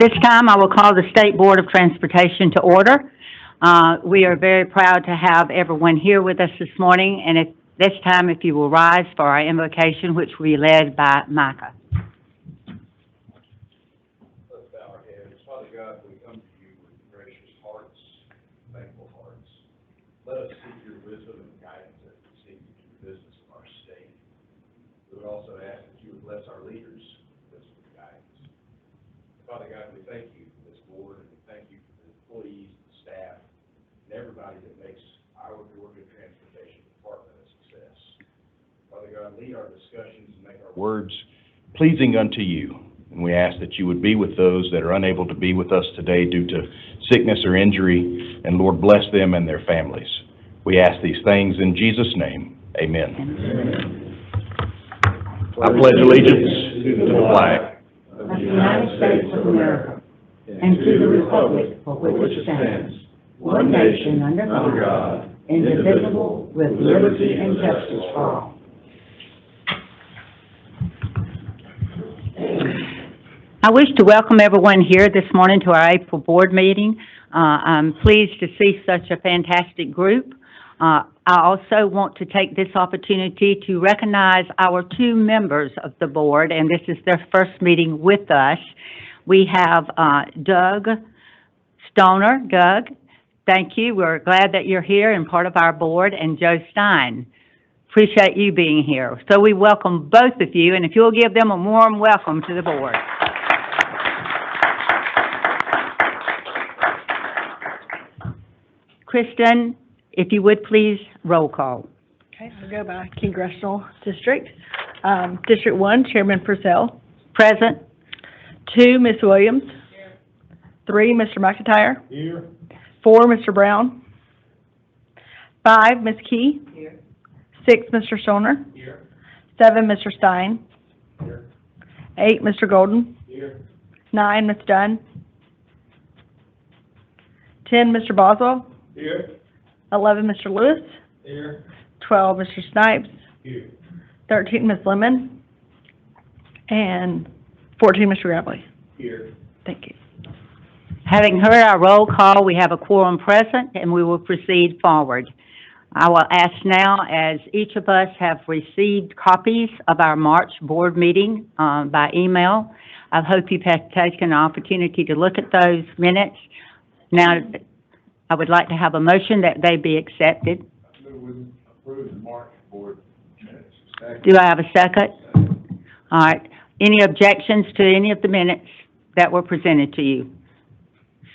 This time, I will call the State Board of Transportation to order. We are very proud to have everyone here with us this morning, and at this time, if you will rise for our invocation, which will be led by Micah. Let's bow our heads. Father God, we come to you with gracious hearts, thankful hearts. Let us seek your wisdom and guidance as we seek to do the business of our state. We would also ask that you would bless our leaders with wisdom and guidance. Father God, we thank you for this board, and we thank you for the employees, the staff, and everybody that makes our Georgia Transportation Department a success. Father God, lead our discussions and make our words pleasing unto you. And we ask that you would be with those that are unable to be with us today due to sickness or injury, and Lord, bless them and their families. We ask these things in Jesus' name. Amen. I pledge allegiance to the flag of the United States of America, and to the republic for which it stands, one nation under God, indivisible, with liberty and justice for all. I wish to welcome everyone here this morning to our April board meeting. I'm pleased to see such a fantastic group. I also want to take this opportunity to recognize our two members of the board, and this is their first meeting with us. We have Doug Stoner. Doug, thank you. We're glad that you're here and part of our board, and Joe Stein. Appreciate you being here. So we welcome both of you, and if you'll give them a warm welcome to the board. Kristen, if you would please, roll call. Okay, we'll go by congressional district. District 1, Chairman Purcell. Present. 2, Ms. Williams. Here. 3, Mr. McIntyre. Here. 4, Mr. Brown. 5, Ms. Key. Here. 6, Mr. Stoner. Here. 7, Mr. Stein. Here. 8, Mr. Golden. Here. 9, Ms. Dunn. 10, Mr. Boswell. Here. 11, Mr. Lewis. Here. 12, Mr. Snipes. Here. 13, Ms. Lemon. And 14, Mr. Grabbley. Here. Thank you. Having heard our roll call, we have a quorum present, and we will proceed forward. I will ask now, as each of us have received copies of our March board meeting by email, I hope you've taken an opportunity to look at those minutes. Now, I would like to have a motion that they be accepted. I move we approve the March board minutes. Do I have a second? All right. Any objections to any of the minutes that were presented to you?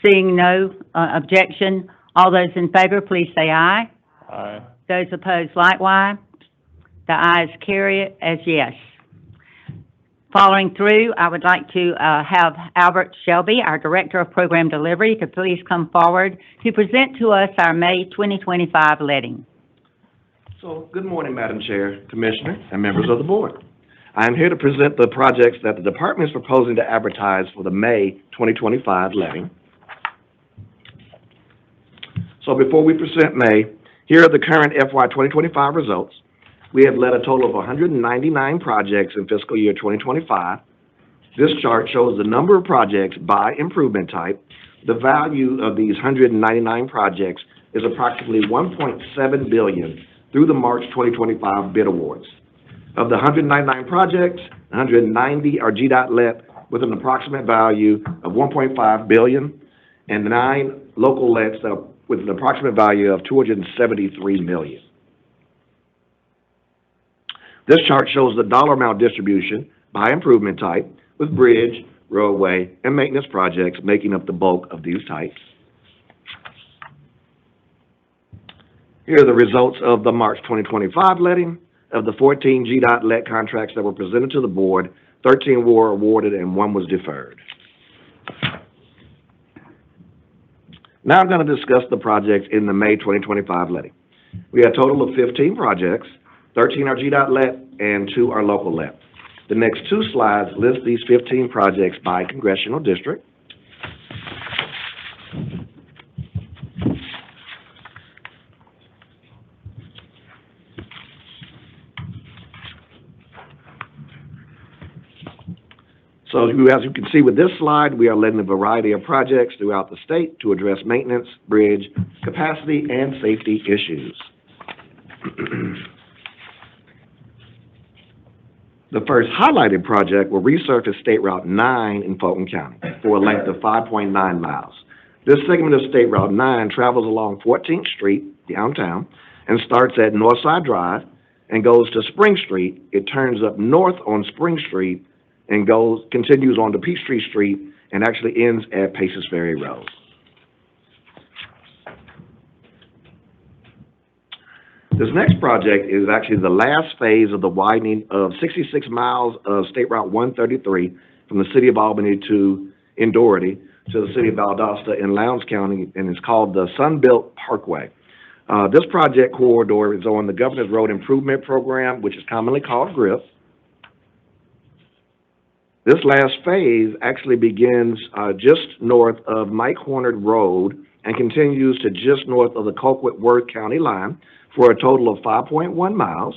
Seeing no objection, all those in favor, please say aye. Aye. Those opposed, likewise. The ayes carry it as yes. Following through, I would like to have Albert Shelby, our Director of Program Delivery, to please come forward to present to us our May 2025 letting. So, good morning, Madam Chair, Commissioner, and members of the board. I am here to present the projects that the department is proposing to advertise for the May 2025 letting. So before we present May, here are the current FY 2025 results. We have led a total of 199 projects in fiscal year 2025. This chart shows the number of projects by improvement type. The value of these 199 projects is approximately $1.7 billion through the March 2025 bid awards. Of the 199 projects, 190 are GDOT let with an approximate value of $1.5 billion, and 9 local lets with an approximate value of $273 million. This chart shows the dollar amount distribution by improvement type, with bridge, roadway, and maintenance projects making up the bulk of these types. Here are the results of the March 2025 letting. Of the 14 GDOT let contracts that were presented to the board, 13 were awarded and 1 was deferred. Now I'm going to discuss the projects in the May 2025 letting. We had a total of 15 projects. 13 are GDOT let and 2 are local let. The next 2 slides list these 15 projects by congressional district. So as you can see with this slide, we are letting a variety of projects throughout the state to address maintenance, bridge, capacity, and safety issues. The first highlighted project will resurface State Route 9 in Fulton County for a length of 5.9 miles. This segment of State Route 9 travels along 14th Street downtown and starts at Northside Drive and goes to Spring Street. It turns up north on Spring Street and continues on to Peachtree Street and actually ends at Paces Ferry Road. This next project is actually the last phase of the widening of 66 miles of State Route 133 from the city of Albany in Doherty to the city of Valdosta in Lowndes County, and it's called the Sunbelt Parkway. This project corridor is on the Governor's Road Improvement Program, which is commonly called GRIP. This last phase actually begins just north of Mike Hornard Road and continues to just north of the Colquitt-Worth County line for a total of 5.1 miles.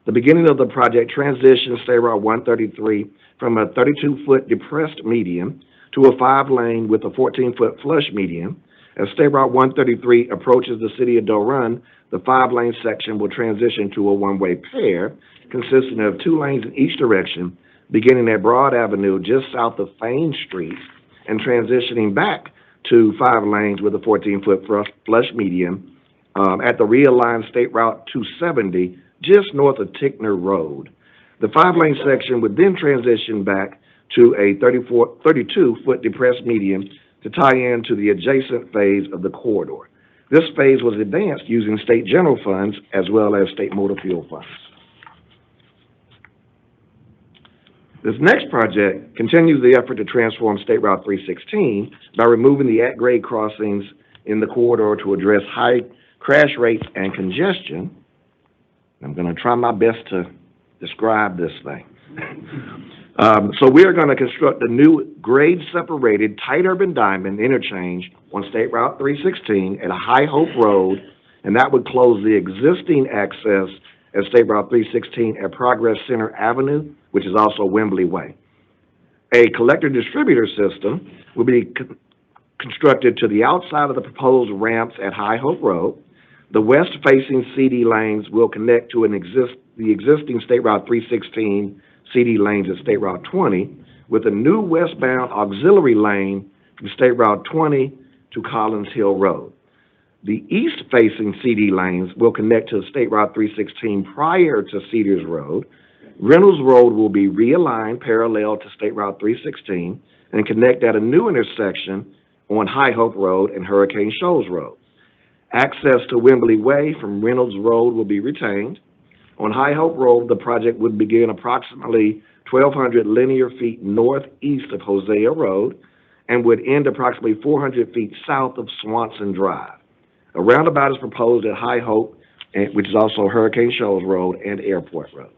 The beginning of the project transitions State Route 133 from a 32-foot depressed median to a 5-lane with a 14-foot flush median. As State Route 133 approaches the city of Doe Run, the 5-lane section will transition to a one-way pair consisting of 2 lanes in each direction, beginning at Broad Avenue just south of Fane Street and transitioning back to 5 lanes with a 14-foot flush median at the realigned State Route 270 just north of Tickner Road. The 5-lane section would then transition back to a 32-foot depressed median to tie into the adjacent phase of the corridor. This phase was advanced using state general funds as well as state motor fuel funds. This next project continues the effort to transform State Route 316 by removing the at-grade crossings in the corridor to address high crash rates and congestion. I'm going to try my best to describe this thing. So we are going to construct a new grade-separated tight urban diamond interchange on State Route 316 at a High Hope Road, and that would close the existing access at State Route 316 at Progress Center Avenue, which is also Wembley Way. A collector-distributor system will be constructed to the outside of the proposed ramps at High Hope Road. The west-facing CD lanes will connect to the existing State Route 316 CD lanes at State Route 20 with a new westbound auxiliary lane from State Route 20 to Collins Hill Road. The east-facing CD lanes will connect to State Route 316 prior to Cedars Road. Reynolds Road will be realigned parallel to State Route 316 and connect at a new intersection on High Hope Road and Hurricane Shoals Road. Access to Wembley Way from Reynolds Road will be retained. On High Hope Road, the project would begin approximately 1,200 linear feet northeast of Hosea Road and would end approximately 400 feet south of Swanson Drive. A roundabout is proposed at High Hope, which is also Hurricane Shoals Road and Airport Road.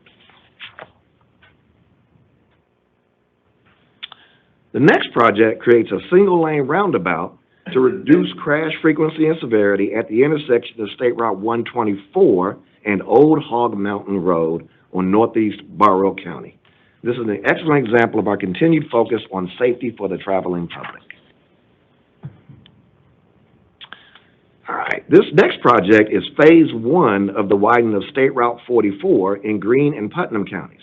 The next project creates a single-lane roundabout to reduce crash frequency and severity at the intersection of State Route 124 and Old Hog Mountain Road on northeast Barrow County. This is an excellent example of our continued focus on safety for the traveling public. All right, this next project is phase 1 of the widening of State Route 44 in Greene and Putnam counties.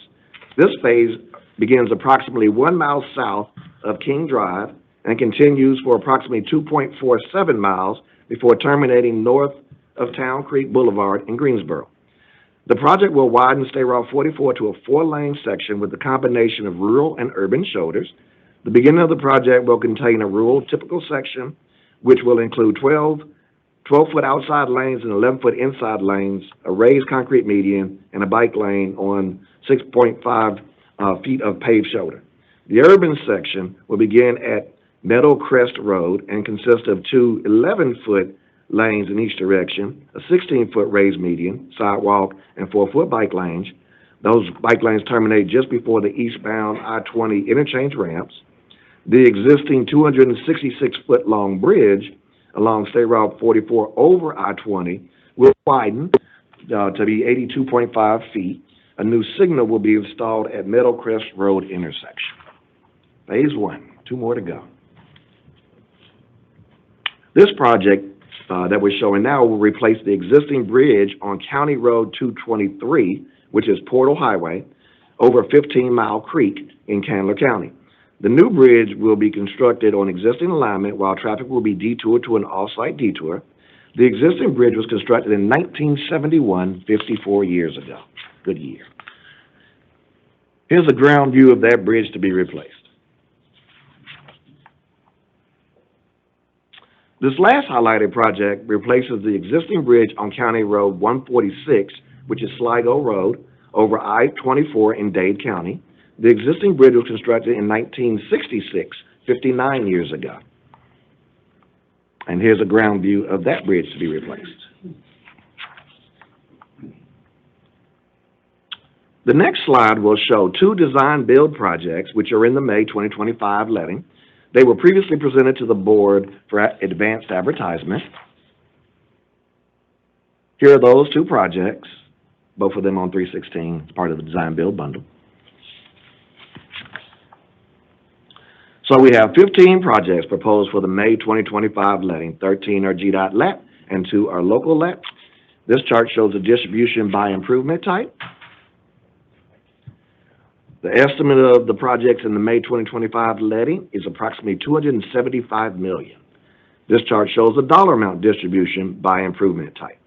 This phase begins approximately 1 mile south of King Drive and continues for approximately 2.47 miles before terminating north of Town Creek Boulevard in Greensboro. The project will widen State Route 44 to a 4-lane section with a combination of rural and urban shoulders. The beginning of the project will contain a rural typical section, which will include 12-foot outside lanes and 11-foot inside lanes, a raised concrete median, and a bike lane on 6.5 feet of paved shoulder. The urban section will begin at Meadow Crest Road and consist of 2 11-foot lanes in each direction, a 16-foot raised median, sidewalk, and 4-foot bike lanes. Those bike lanes terminate just before the eastbound I-20 interchange ramps. The existing 266-foot-long bridge along State Route 44 over I-20 will widen to be 82.5 feet. A new signal will be installed at Meadow Crest Road intersection. Phase 1, 2 more to go. This project that we're showing now will replace the existing bridge on County Road 223, which is Portal Highway, over 15-Mile Creek in Candler County. The new bridge will be constructed on existing alignment while traffic will be detoured to an off-site detour. The existing bridge was constructed in 1971, 54 years ago. Good year. Here's a ground view of that bridge to be replaced. This last highlighted project replaces the existing bridge on County Road 146, which is Sligo Road, over I-24 in Dade County. The existing bridge was constructed in 1966, 59 years ago. And here's a ground view of that bridge to be replaced. The next slide will show 2 design-build projects, which are in the May 2025 letting. They were previously presented to the board for advanced advertisement. Here are those 2 projects, both of them on 316, as part of the design-build bundle. So we have 15 projects proposed for the May 2025 letting. 13 are GDOT let and 2 are local let. This chart shows the distribution by improvement type. The estimate of the projects in the May 2025 letting is approximately $275 million. This chart shows the dollar amount distribution by improvement type.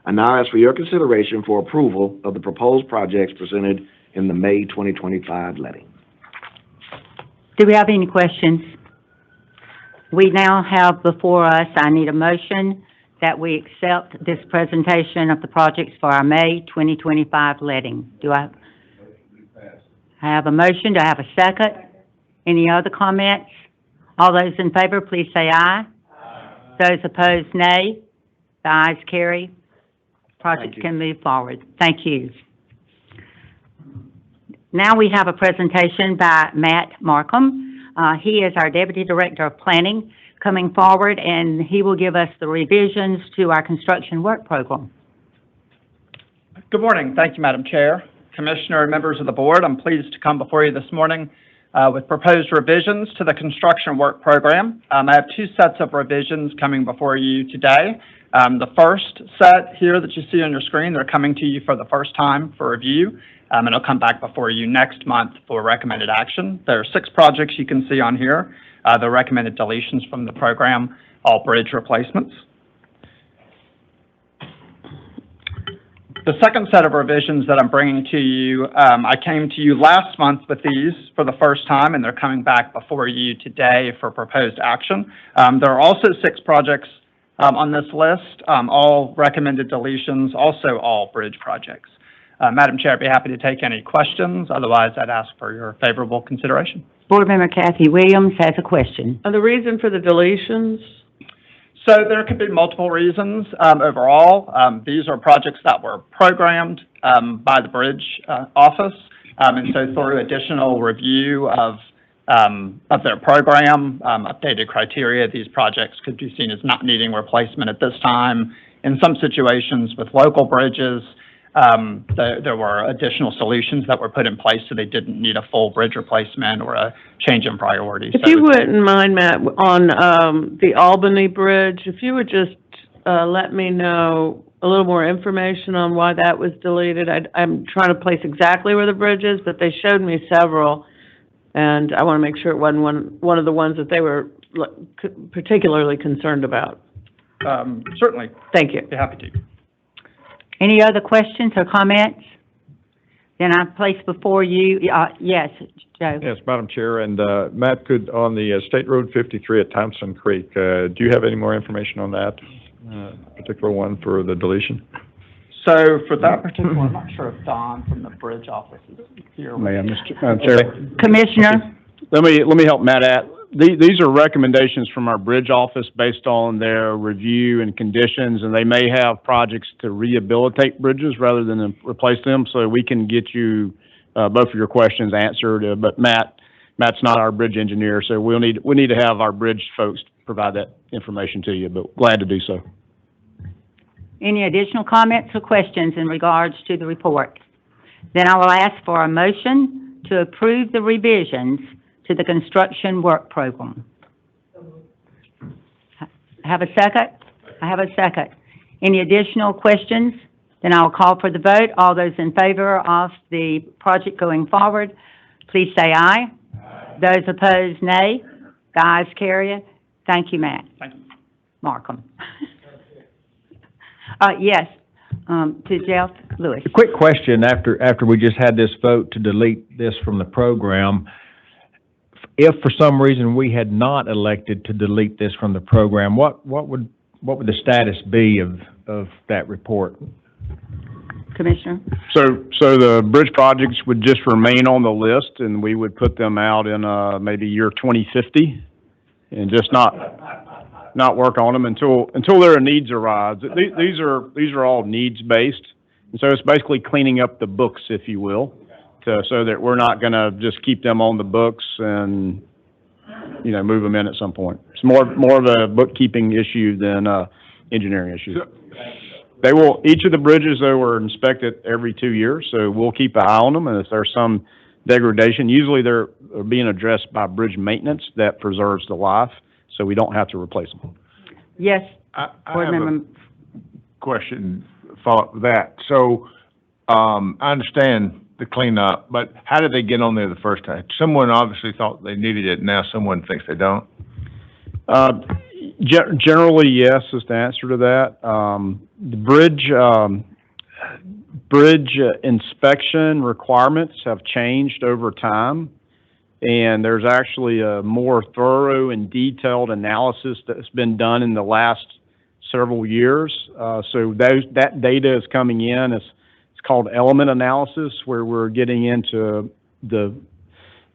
I now ask for your consideration for approval of the proposed projects presented in the May 2025 letting. Do we have any questions? We now have before us, I need a motion that we accept this presentation of the projects for our May 2025 letting. Do I have a motion? Do I have a second? Any other comments? All those in favor, please say aye. Those opposed, nay. The ayes carry. Project can move forward. Thank you. Now we have a presentation by Matt Markham. He is our Deputy Director of Planning coming forward, and he will give us the revisions to our construction work program. Good morning. Thank you, Madam Chair. Commissioner and members of the board, I'm pleased to come before you this morning with proposed revisions to the construction work program. I have 2 sets of revisions coming before you today. The first set here that you see on your screen, they're coming to you for the first time for review, and it'll come back before you next month for recommended action. There are 6 projects you can see on here. The recommended deletions from the program, all bridge replacements. The second set of revisions that I'm bringing to you, I came to you last month with these for the first time, and they're coming back before you today for proposed action. There are also 6 projects on this list, all recommended deletions, also all bridge projects. Madam Chair, I'd be happy to take any questions. Otherwise, I'd ask for your favorable consideration. Board Member Kathy Williams has a question. The reason for the deletions? So there could be multiple reasons. Overall, these are projects that were programmed by the bridge office, and so through additional review of their program, updated criteria, these projects could be seen as not needing replacement at this time. In some situations with local bridges, there were additional solutions that were put in place so they didn't need a full bridge replacement or a change in priority. If you wouldn't mind, Matt, on the Albany Bridge, if you would just let me know a little more information on why that was deleted. I'm trying to place exactly where the bridge is, but they showed me several, and I want to make sure it wasn't one of the ones that they were particularly concerned about. Certainly. Thank you. Be happy to. Any other questions or comments? Then I place before you, yes, Joe. Yes, Madam Chair, and Matt, could, on the State Road 53 at Thompson Creek, do you have any more information on that particular one for the deletion? So for that particular one, I'm not sure if Don from the bridge office is here. Madam Chair. Commissioner? Let me help Matt out. These are recommendations from our bridge office based on their review and conditions, and they may have projects to rehabilitate bridges rather than replace them, so we can get you both of your questions answered. But Matt's not our bridge engineer, so we need to have our bridge folks provide that information to you, but glad to do so. Any additional comments or questions in regards to the report? Then I will ask for a motion to approve the revisions to the construction work program. Have a second? I have a second. Any additional questions? Then I'll call for the vote. All those in favor of the project going forward, please say aye. Those opposed, nay. The ayes carry it. Thank you, Matt. Thank you. Markham. Yes, to Jeff Lewis. A quick question, after we just had this vote to delete this from the program, if for some reason we had not elected to delete this from the program, what would the status be of that report? Commissioner? So the bridge projects would just remain on the list, and we would put them out in, maybe year 2050, and just not work on them until their needs arise. These are all needs-based, and so it's basically cleaning up the books, if you will, so that we're not gonna just keep them on the books and, move them in at some point. It's more of a bookkeeping issue than a engineering issue. Each of the bridges, though, are inspected every 2 years, so we'll keep an eye on them, and if there's some degradation, usually they're being addressed by bridge maintenance that preserves the life, so we don't have to replace them. Yes, I Board have a Member. question, follow up with that. So, I understand the cleanup, but how did they get on there the first time? Someone obviously thought they needed it, now someone thinks they don't? Generally, yes, is the answer to that. The bridge inspection requirements have changed over time, and there's actually a more thorough and detailed analysis that's been done in the last several years. So that data is coming in. It's called element analysis, where we're getting into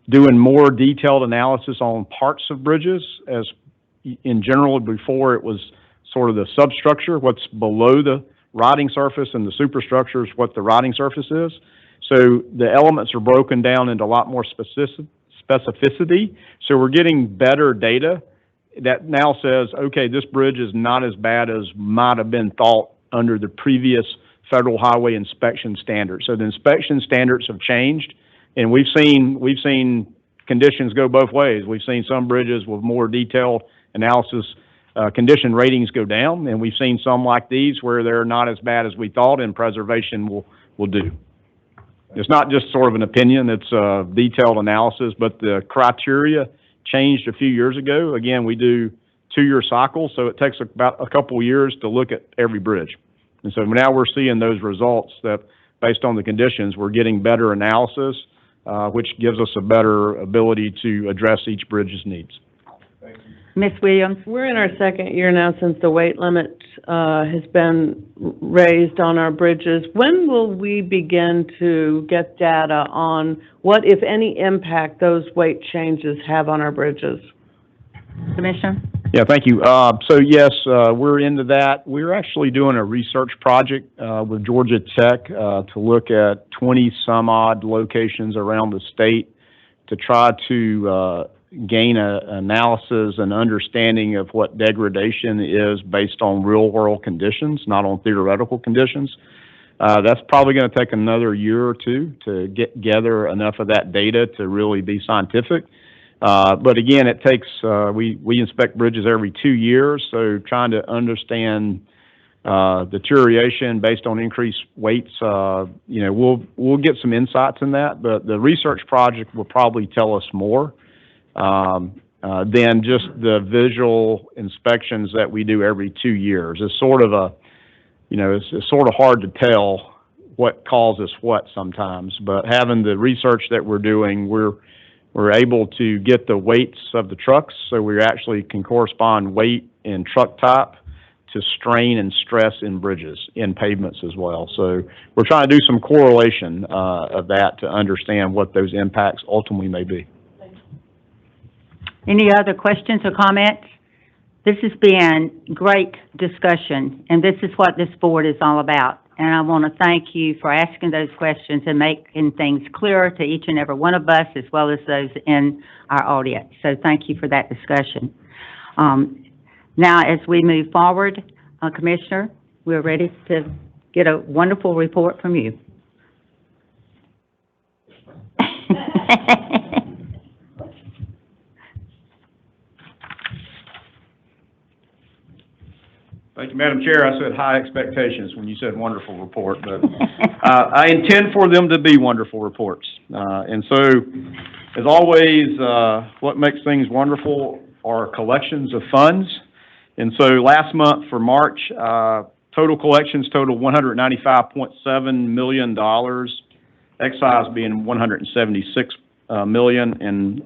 doing more detailed analysis on parts of bridges. As in general, before it was sort of the substructure, what's below the riding surface, and the superstructure is what the riding surface is. So the elements are broken down into a lot more specificity. So we're getting better data that now says, okay, this bridge is not as bad as might have been thought under the previous federal highway inspection standards. So the inspection standards have changed, and we've seen conditions go both ways. We've seen some bridges with more detailed analysis, condition ratings go down, and we've seen some like these where they're not as bad as we thought, and preservation will do. It's not just sort of an opinion, it's a detailed analysis, but the criteria changed a few years ago. Again, we do 2-year cycles, so it takes about a couple years to look at every bridge. And so now we're seeing those results that, based on the conditions, we're getting better analysis, which gives us a better ability to address each bridge's needs. Ms. Williams? We're in our second year now since the weight limit has been raised on our bridges. When will we begin to get data on what, if any, impact those weight changes have on our bridges? Commissioner? Yeah, thank you. So yes, we're into that. We're actually doing a research project with Georgia Tech to look at 20 some odd locations around the state to try to gain an analysis and understanding of what degradation is based on real world conditions, not on theoretical conditions. That's probably going to take another year or two to gather enough of that data to really be scientific. But again, it takes, we inspect bridges every 2 years, so trying to understand deterioration based on increased weights, we'll get some insights in that, but the research project will probably tell us more than just the visual inspections that we do every 2 years. It's sort of it's sort of hard to tell what causes what sometimes, but having the research that we're doing, we're able to get the weights of the trucks, so we actually can correspond weight and truck type to strain and stress in bridges, in pavements as well. So we're trying to do some correlation of that to understand what those impacts ultimately may be. Any other questions or comments? This has been great discussion, and this is what this board is all about. And I want to thank you for asking those questions and making things clearer to each and every one of us, as well as those in our audience. So thank you for that discussion. Now, as we move forward, Commissioner, we're ready to get a wonderful report from you. Thank you, Madam Chair. I said high expectations when you said wonderful report, but I intend for them to be wonderful reports. And so, as always, what makes things wonderful are collections of funds. And so last month for March, total collections totaled $195.7 million, excise being $176 million, and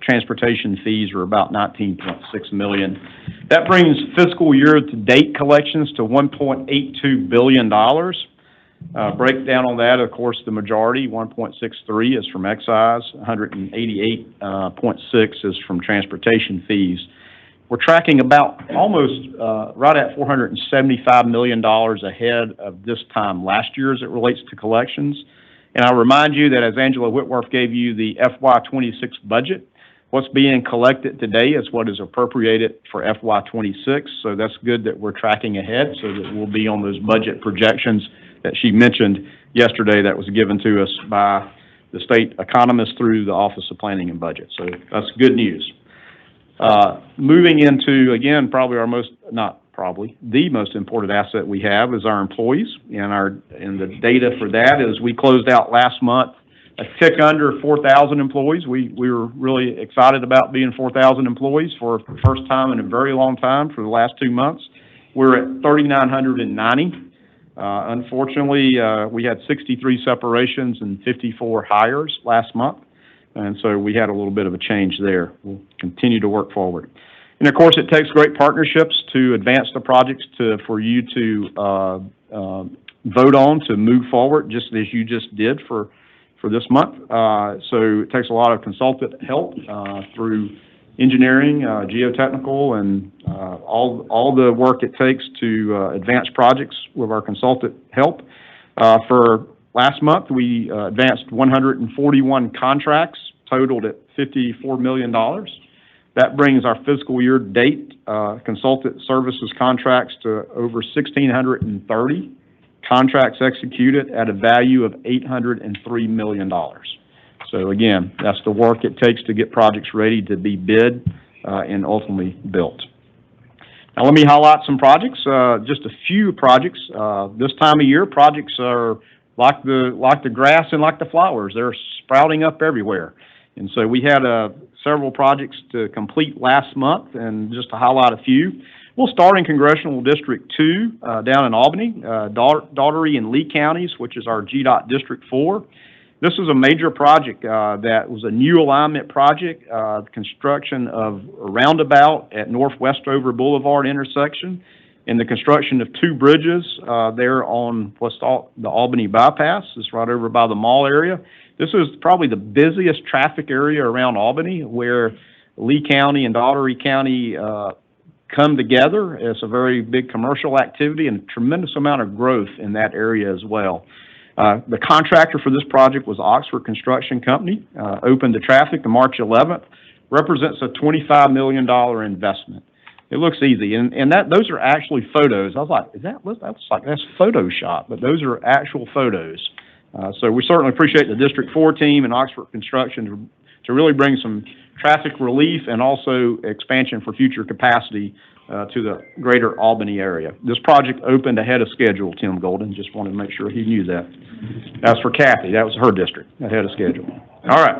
transportation fees are about $19.6 million. That brings fiscal year-to-date collections to $1.82 billion. Breakdown on that, of course, the majority, 1.63, is from excise, 188.6 is from transportation fees. We're tracking about almost right at $475 million ahead of this time last year as it relates to collections. And I'll remind you that as Angela Whitworth gave you the FY26 budget, what's being collected today is what is appropriated for FY26. So that's good that we're tracking ahead so that we'll be on those budget projections that she mentioned yesterday that was given to us by the state economist through the Office of Planning and Budget. So that's good news. Moving into, again, probably the most important asset we have is our employees, and the data for that is we closed out last month a tick under 4,000 employees. We were really excited about being 4,000 employees for the first time in a very long time for the last 2 months. We're at 3,990. Unfortunately, we had 63 separations and 54 hires last month, and so we had a little bit of a change there. We'll continue to work forward. And of course, it takes great partnerships to advance the projects for you to vote on to move forward, just as you just did for this month. So it takes a lot of consultant help through engineering, geotechnical, and all the work it takes to advance projects with our consultant help. For last month, we advanced 141 contracts, totaled at $54 million. That brings our fiscal year date consultant services contracts to over 1,630 contracts executed at a value of $803 million. So again, that's the work it takes to get projects ready to be bid and ultimately built. Now let me highlight some projects, just a few projects. This time of year, projects are like the grass and like the flowers. They're sprouting up everywhere. And so we had several projects to complete last month, and just to highlight a few, we'll start in Congressional District 2 down in Albany, Daugherty and Lee counties, which is our GDOT District 4. This is a major project that was a new alignment project, construction of a roundabout at North Westover Boulevard intersection, and the construction of 2 bridges there on the Albany bypass. It's right over by the mall area. This is probably the busiest traffic area around Albany, where Lee County and Daugherty County come together. It's a very big commercial activity and a tremendous amount of growth in that area as well. The contractor for this project was Oxford Construction Company, opened to traffic on March 11th, represents a $25 million investment. It looks easy, and those are actually photos. I was like, that's Photoshop, but those are actual photos. So we certainly appreciate the District 4 team and Oxford Construction to really bring some traffic relief and also expansion for future capacity to the greater Albany area. This project opened ahead of schedule, Tim Golden. Just wanted to make sure he knew that. That's for Kathy. That was her district, ahead of schedule. All right.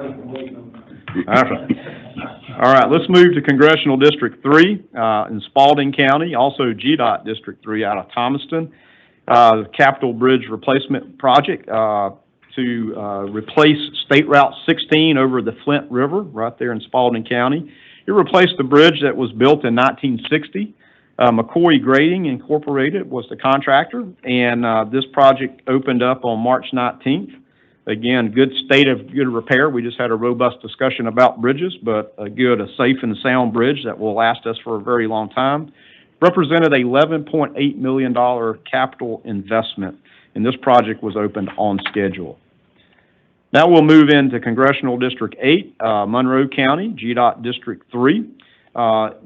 All right, let's move to Congressional District 3 in Spalding County, also GDOT District 3 out of Thomaston. The Capital Bridge Replacement Project to replace State Route 16 over the Flint River right there in Spalding County. It replaced the bridge that was built in 1960. McCoy Grading Incorporated was the contractor, and this project opened up on March 19th. Again, good state of good repair. We just had a robust discussion about bridges, but a safe and sound bridge that will last us for a very long time. Represented a $11.8 million capital investment, and this project was opened on schedule. Now we'll move into Congressional District 8, Monroe County, GDOT District 3.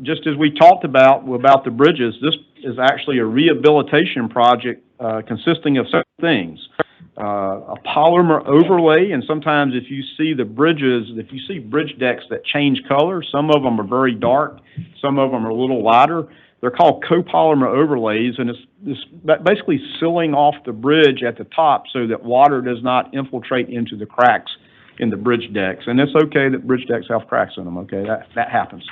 Just as we talked about the bridges, this is actually a rehabilitation project consisting of several things. a polymer overlay, and sometimes if you see the bridges, if you see bridge decks that change color, some of them are very dark, some of them are a little lighter. They're called copolymer overlays, and it's basically sealing off the bridge at the top so that water does not infiltrate into the cracks in the bridge decks. And it's okay that bridge decks have cracks in them, okay? That happens.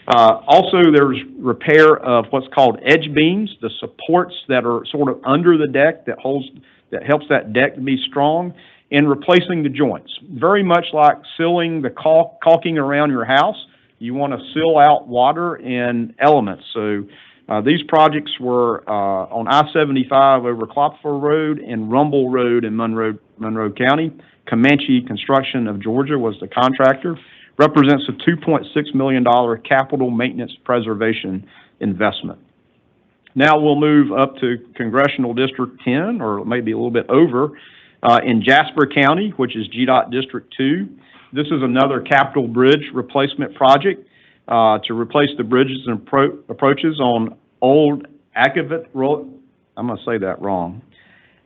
Also, there's repair of what's called edge beams, the supports that are sort of under the deck that helps that deck to be strong, and replacing the joints. Very much like sealing the caulking around your house. You want to seal out water and elements. So these projects were on I-75 over Klopfer Road and Rumble Road in Monroe County. Comanche Construction of Georgia was the contractor. Represents a $2.6 million capital maintenance preservation investment. Now we'll move up to Congressional District 10, or maybe a little bit over, in Jasper County, which is GDOT District 2. This is another capital bridge replacement project to replace the bridges and approaches on Old Agatville Road. I'm going to say that wrong.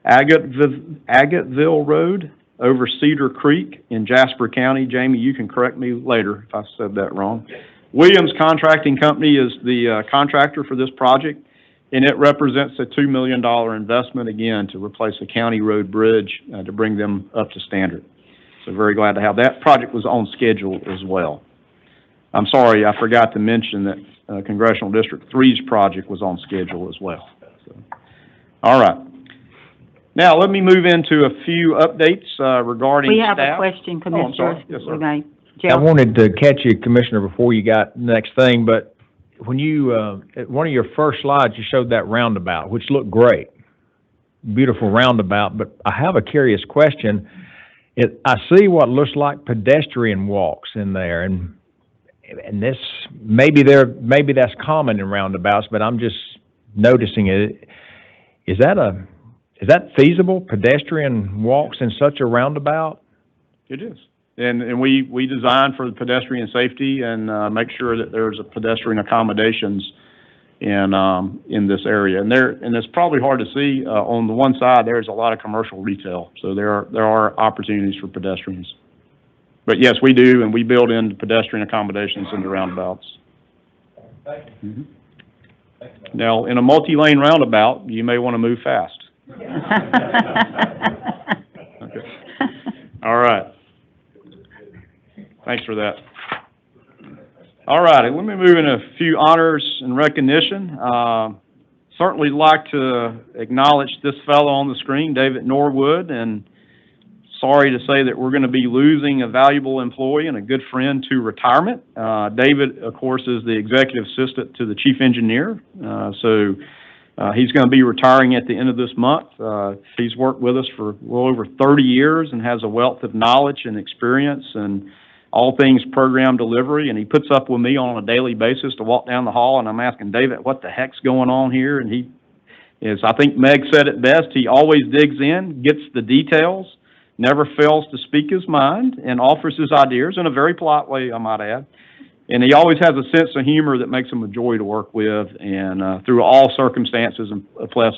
Agatville Road over Cedar Creek in Jasper County. Jamie, you can correct me later if I said that wrong. Williams Contracting Company is the contractor for this project, and it represents a $2 million investment, again, to replace a county road bridge to bring them up to standard. So very glad to have that. Project was on schedule as well. I'm sorry, I forgot to mention that Congressional District 3's project was on schedule as well. So, all right. Now, let me move into a few updates regarding staff. We have a question, Commissioner. Oh, I'm sorry. Yes, sir. Okay. I Gerald? wanted to catch you, Commissioner, before you got the next thing, but when you, at one of your first slides, you showed that roundabout, which looked great. Beautiful roundabout, but I have a curious question. I see what looks like pedestrian walks in there, and this, maybe that's common in roundabouts, but I'm just noticing it. Is that feasible, pedestrian walks in such a roundabout? It is. And we design for the pedestrian safety and make sure that there's a pedestrian accommodations in this area. And it's probably hard to see, on the one side, there's a lot of commercial retail. So there are opportunities for pedestrians. But yes, we do, and we build in pedestrian accommodations in the roundabouts. Thank you. Mhm. Now, in a multi-lane roundabout, you may want to move fast. Okay. All right. Thanks for that. All righty, let me move into a few honors and recognition. Certainly like to acknowledge this fellow on the screen, David Norwood, and sorry to say that we're going to be losing a valuable employee and a good friend to retirement. David, of course, is the executive assistant to the chief engineer, so he's going to be retiring at the end of this month. He's worked with us for well over 30 years and has a wealth of knowledge and experience and all things program delivery, and he puts up with me on a daily basis to walk down the hall, and I'm asking David, what the heck's going on here? And he is, I think Meg said it best, he always digs in, gets the details, never fails to speak his mind, and offers his ideas in a very polite way, I might add. And he always has a sense of humor that makes him a joy to work with, and through all circumstances, and plus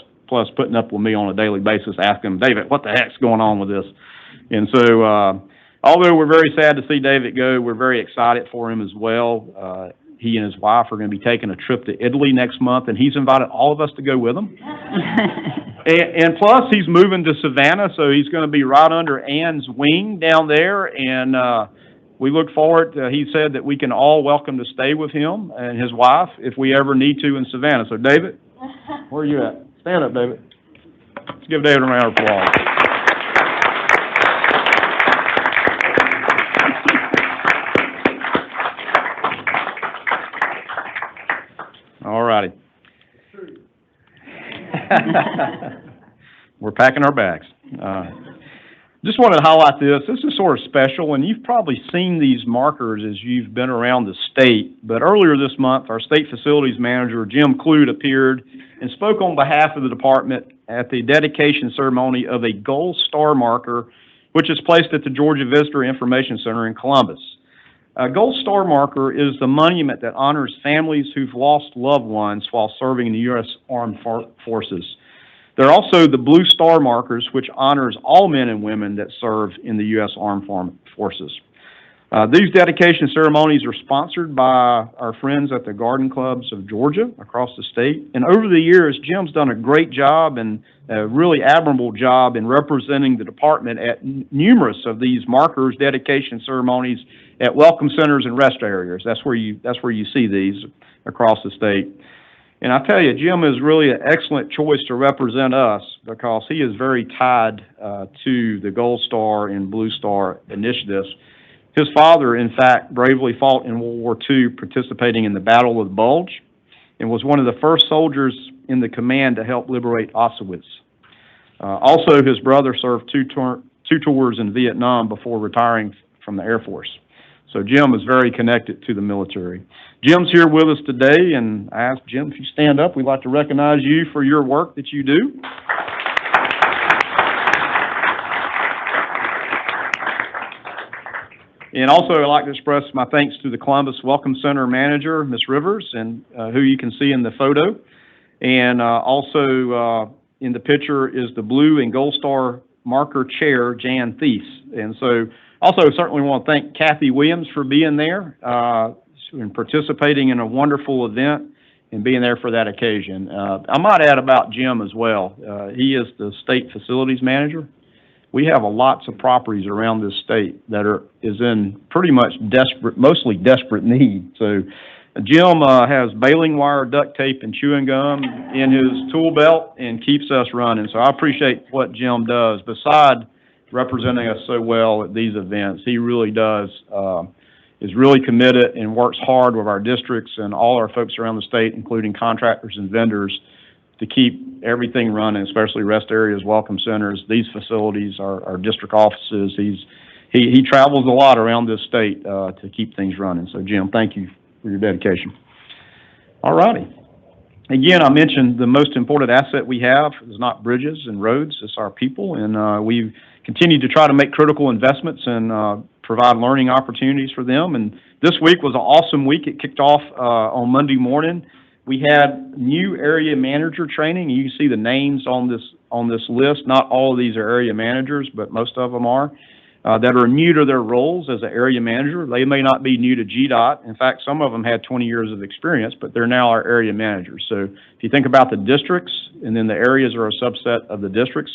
putting up with me on a daily basis, asking him, David, what the heck's going on with this? And so, although we're very sad to see David go, we're very excited for him as well. He and his wife are going to be taking a trip to Italy next month, and he's invited all of us to go with him. and plus, he's moving to Savannah, so he's going to be right under Ann's wing down there, and we look forward to, he said that we can all welcome to stay with him and his wife if we ever need to in Savannah. So, David, where are you at? Stand up, David. Let's give David a round of applause. All righty. We're packing our bags. Just wanted to highlight this. This is sort of special, and you've probably seen these markers as you've been around the state. But earlier this month, our state facilities manager, Jim Clute, appeared and spoke on behalf of the department at the dedication ceremony of a gold star marker, which is placed at the Georgia Visitor Information Center in Columbus. A gold star marker is the monument that honors families who've lost loved ones while serving in the U.S. Armed Forces. They're also the Blue Star markers, which honors all men and women that serve in the U.S. Armed Forces. These dedication ceremonies are sponsored by our friends at the Garden Clubs of Georgia across the state. And over the years, Jim's done a great job and a really admirable job in representing the department at numerous of these markers, dedication ceremonies at welcome centers and rest areas. That's where you see these across the state. And I tell you, Jim is really an excellent choice to represent us because he is very tied to the Gold Star and Blue Star initiatives. His father, in fact, bravely fought in World War II, participating in the Battle of the Bulge, and was one of the first soldiers in the command to help liberate Auschwitz. Also, his brother served two tours in Vietnam before retiring from the Air Force. So Jim is very connected to the military. Jim's here with us today, and I asked Jim if you stand up. We'd like to recognize you for your work that you do. And also, I'd like to express my thanks to the Columbus Welcome Center manager, Ms. Rivers, and who you can see in the photo. And also in the picture is the Blue and Gold Star marker chair, Jan Thies. And so also certainly want to thank Kathy Williams for being there and participating in a wonderful event and being there for that occasion. I might add about Jim as well. He is the state facilities manager. We have lots of properties around this state that is in pretty much mostly desperate need. So Jim has baling wire, duct tape, and chewing gum in his tool belt and keeps us running. So I appreciate what Jim does. Besides representing us so well at these events, he really does, is really committed and works hard with our districts and all our folks around the state, including contractors and vendors, to keep everything running, especially rest areas, welcome centers, these facilities, our district offices. He travels a lot around this state to keep things running. So Jim, thank you for your dedication. All righty. Again, I mentioned the most important asset we have is not bridges and roads, it's our people. And we've continued to try to make critical investments and provide learning opportunities for them. And this week was an awesome week. It kicked off on Monday morning. We had new area manager training. You can see the names on this list. Not all of these are area managers, but most of them are, that are new to their roles as an area manager. They may not be new to GDOT. In fact, some of them had 20 years of experience, but they're now our area managers. So if you think about the districts, and then the areas are a subset of the districts,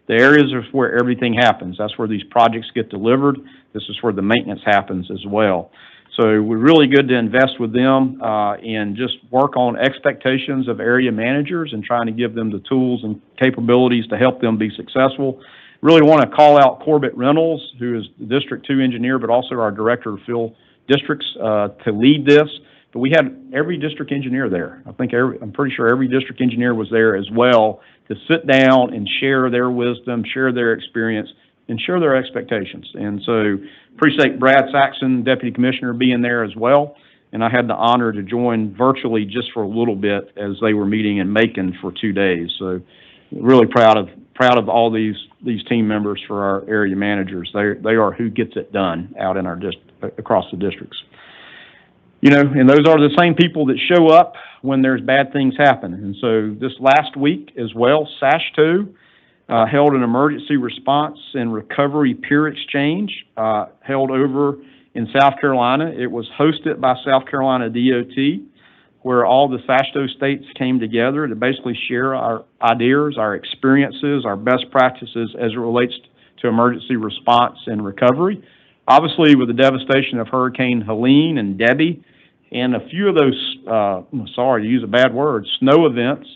the areas are where everything happens. That's where these projects get delivered. This is where the maintenance happens as well. So we're really good to invest with them and just work on expectations of area managers and trying to give them the tools and capabilities to help them be successful. Really want to call out Corbett Reynolds, who is the District 2 engineer, but also our Director of Field Districts to lead this. But we had every district engineer there. I'm pretty sure every district engineer was there as well to sit down and share their wisdom, share their experience, and share their expectations. And so appreciate Brad Saxon, Deputy Commissioner, being there as well. And I had the honor to join virtually just for a little bit as they were meeting in Macon for 2 days. So really proud of all these team members for our area managers. They are who gets it done out in our across the districts. You know, and those are the same people that show up when there's bad things happen. And so this last week as well, SASHTO held an emergency response and recovery peer exchange held over in South Carolina. It was hosted by South Carolina DOT, where all the SASHTO states came together to basically share our ideas, our experiences, our best practices as it relates to emergency response and recovery. Obviously, with the devastation of Hurricane Helene and Debbie, and a few of those, sorry to use a bad word, snow events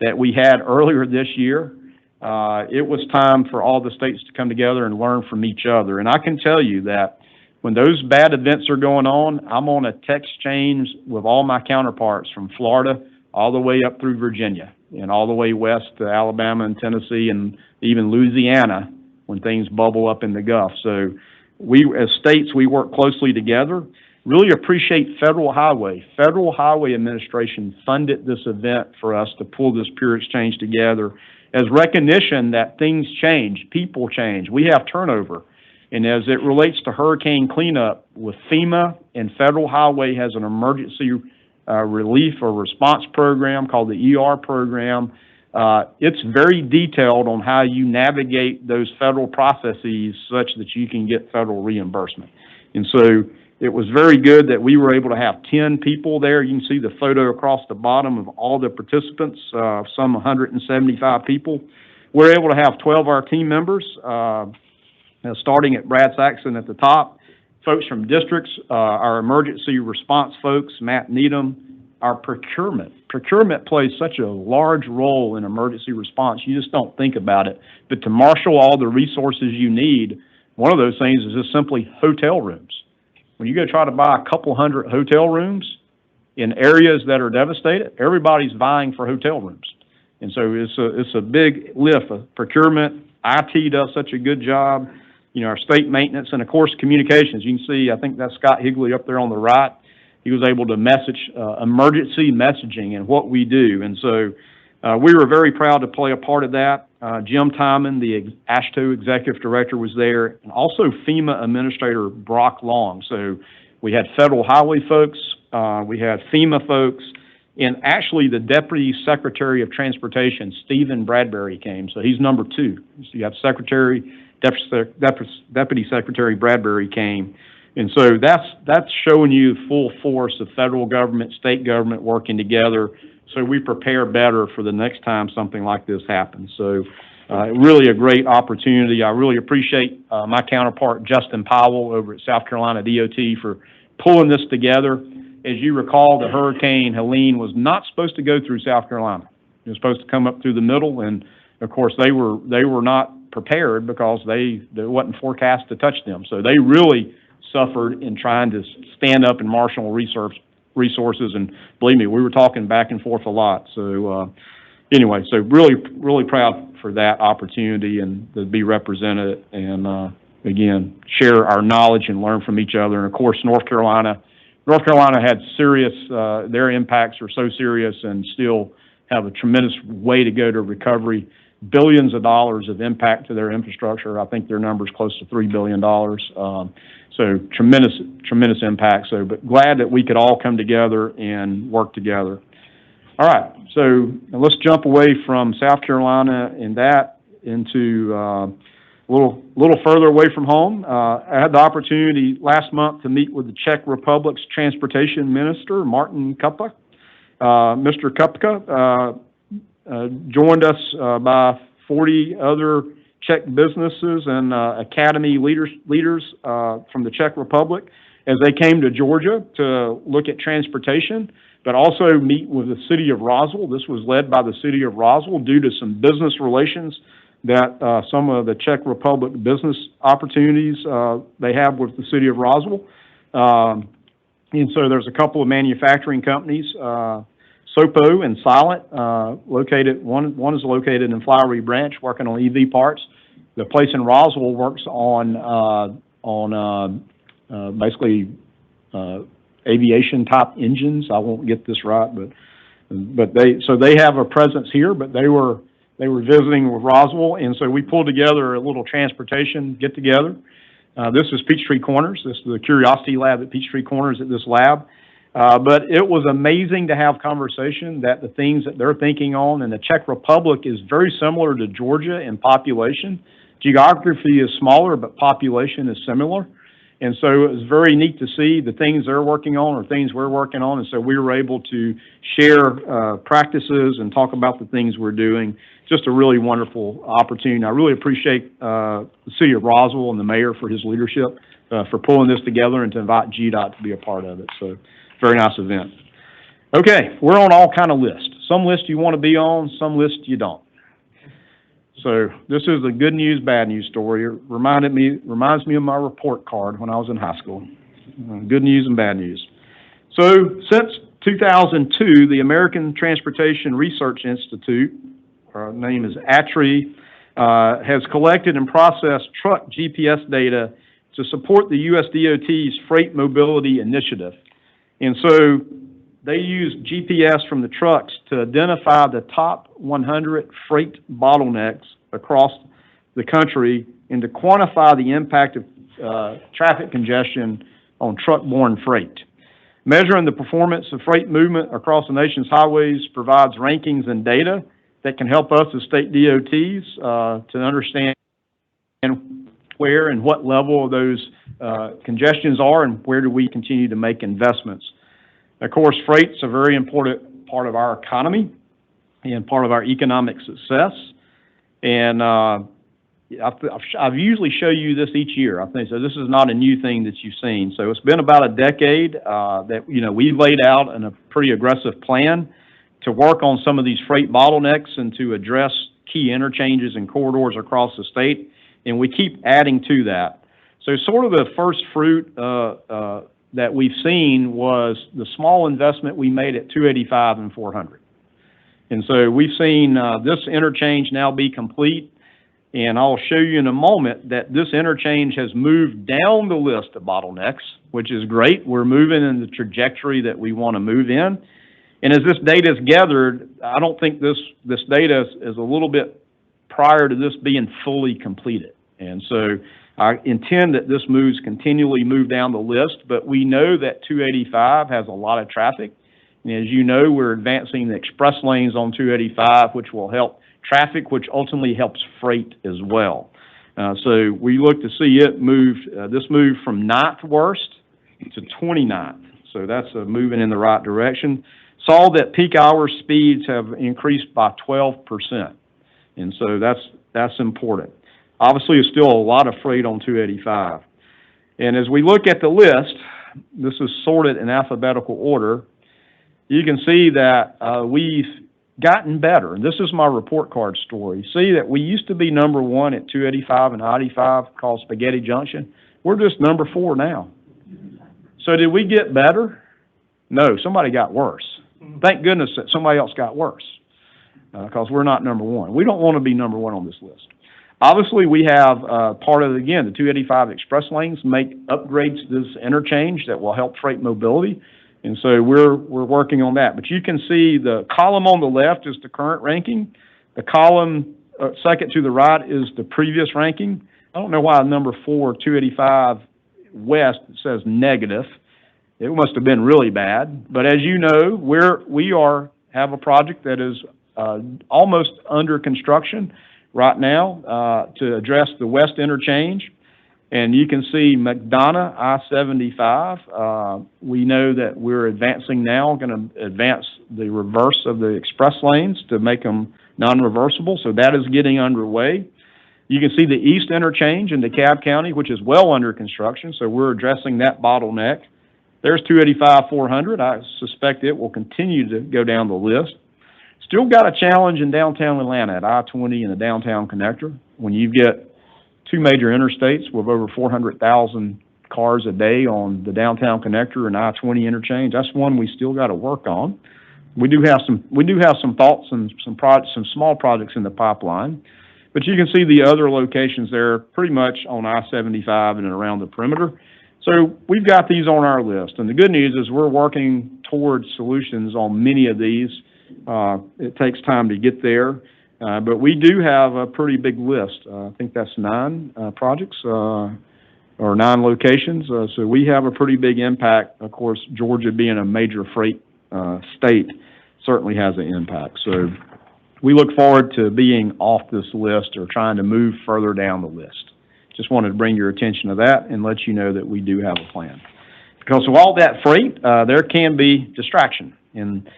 that we had earlier this year, it was time for all the states to come together and learn from each other. And I can tell you that when those bad events are going on, I'm on a text chain with all my counterparts from Florida all the way up through Virginia and all the way west to Alabama and Tennessee and even Louisiana when things bubble up in the Gulf. So we, as states, we work closely together. Really appreciate Federal Highway. Federal Highway Administration funded this event for us to pull this peer exchange together as recognition that things change, people change. We have turnover. And as it relates to hurricane cleanup, with FEMA and Federal Highway has an emergency relief or response program called the ER program. It's very detailed on how you navigate those federal processes such that you can get federal reimbursement. And so it was very good that we were able to have 10 people there. You can see the photo across the bottom of all the participants, some 175 people. We're able to have 12 of our team members, starting at Brad Saxon at the top, folks from districts, our emergency response folks, Matt Needham, our procurement. Procurement plays such a large role in emergency response. You just don't think about it. But to marshal all the resources you need, one of those things is just simply hotel rooms. When you go try to buy a couple hundred hotel rooms in areas that are devastated, everybody's vying for hotel rooms. And so it's a big lift of procurement. IT does such a good job. You know, our state maintenance and, of course, communications. You can see, I think that's Scott Higley up there on the right. He was able to message emergency messaging and what we do. And so we were very proud to play a part of that. Jim Timon, the AASHTO executive director, was there, and also FEMA administrator Brock Long. So we had federal highway folks, we had FEMA folks, and actually the Deputy Secretary of Transportation, Stephen Bradbury, came. So he's number 2. So you have Deputy Secretary Bradbury came. And so that's showing you full force of federal government, state government working together, so we prepare better for the next time something like this happens. So really a great opportunity. I really appreciate my counterpart, Justin Powell, over at South Carolina DOT for pulling this together. As you recall, the Hurricane Helene was not supposed to go through South Carolina. It was supposed to come up through the middle, and of course they were not prepared because they wasn't forecast to touch them. So they really suffered in trying to stand up and marshal resources, and believe me, we were talking back and forth a lot. So anyway, so really proud for that opportunity and to be represented, and again, share our knowledge and learn from each other. And of course, North Carolina had serious, their impacts are so serious and still have a tremendous way to go to recovery. Billions of dollars of impact to their infrastructure. I think their number's close to $3 billion. So tremendous impact. So, but glad that we could all come together and work together. All right, so let's jump away from South Carolina and that into a little further away from home. I had the opportunity last month to meet with the Czech Republic's Transportation Minister, Martin Kupka. Mr. Kupka joined us by 40 other Czech businesses and academy leaders from the Czech Republic as they came to Georgia to look at transportation, but also meet with the city of Roswell. This was led by the city of Roswell due to some business relations that some of the Czech Republic business opportunities they have with the city of Roswell. And so there's a couple of manufacturing companies, Sopo and Silent, one is located in Flowery Branch, working on EV parts. The place in Roswell works on basically aviation type engines. I won't get this right, but they have a presence here, but they were visiting with Roswell, and so we pulled together a little transportation get together. This is Peachtree Corners. This is the Curiosity Lab at Peachtree Corners at this lab. But it was amazing to have conversation that the things that they're thinking on, and the Czech Republic is very similar to Georgia in population. Geography is smaller, but population is similar. And so it was very neat to see the things they're working on or things we're working on. And so we were able to share practices and talk about the things we're doing. Just a really wonderful opportunity. I really appreciate the city of Roswell and the mayor for his leadership, for pulling this together and to invite GDOT to be a part of it. So very nice event. Okay, we're on all kind of lists. Some lists you want to be on, some lists you don't. So this is a good news, bad news story. It reminds me of my report card when I was in high school. Good news and bad news. So since 2002, the American Transportation Research Institute, our name is ATRI, has collected and processed truck GPS data to support the USDOT's Freight Mobility Initiative. And so they use GPS from the trucks to identify the top 100 freight bottlenecks across the country and to quantify the impact of traffic congestion on truck-borne freight. Measuring the performance of freight movement across the nation's highways provides rankings and data that can help us as state DOTs to understand where and what level of those congestions are and where do we continue to make investments. Of course, freight's a very important part of our economy and part of our economic success. And I've usually show you this each year, I think, so this is not a new thing that you've seen. So it's been about a decade that, we've laid out a pretty aggressive plan to work on some of these freight bottlenecks and to address key interchanges and corridors across the state, and we keep adding to that. So sort of the first fruit that we've seen was the small investment we made at 285 and 400. And so we've seen this interchange now be complete. And I'll show you in a moment that this interchange has moved down the list of bottlenecks, which is great. We're moving in the trajectory that we want to move in. And as this data is gathered, I don't think this data is a little bit prior to this being fully completed. And so I intend that this continually move down the list, but we know that 285 has a lot of traffic. And as you know, we're advancing the express lanes on 285, which will help traffic, which ultimately helps freight as well. So we look to see it move, this move from 9th worst to 29th. So that's moving in the right direction. Saw that peak hour speeds have increased by 12%. And so that's important. Obviously, there's still a lot of freight on 285. And as we look at the list, this is sorted in alphabetical order. You can see that we've gotten better. And this is my report card story. See that we used to be number 1 at 285 and I-85 called Spaghetti Junction. We're just number 4 now. So did we get better? No, somebody got worse. Thank goodness that somebody else got worse because we're not number 1. We don't want to be number 1 on this list. Obviously, we have part of, again, the 285 express lanes make upgrades to this interchange that will help freight mobility. And so we're working on that. But you can see the column on the left is the current ranking. The column second to the right is the previous ranking. I don't know why number 4, 285 West says negative. It must have been really bad. But as you know, we have a project that is almost under construction right now to address the West interchange. And you can see McDonough, I-75. We know that we're advancing now, going to advance the reverse of the express lanes to make them non-reversible. So that is getting underway. You can see the East interchange in DeKalb County, which is well under construction. So we're addressing that bottleneck. There's 285-400. I suspect it will continue to go down the list. Still got a challenge in downtown Atlanta at I-20 and the downtown connector. When you get 2 major interstates with over 400,000 cars a day on the downtown connector and I-20 interchange, that's one we still got to work on. We do have some thoughts and some small projects in the pipeline, but you can see the other locations there pretty much on I-75 and around the perimeter. So we've got these on our list, and the good news is we're working towards solutions on many of these. It takes time to get there. But we do have a pretty big list. I think that's 9 projects or 9 locations. So we have a pretty big impact. Of course, Georgia being a major freight state certainly has an impact. So we look forward to being off this list or trying to move further down the list. Just wanted to bring your attention to that and let you know that we do have a plan. Because of all that freight, there can be distraction. And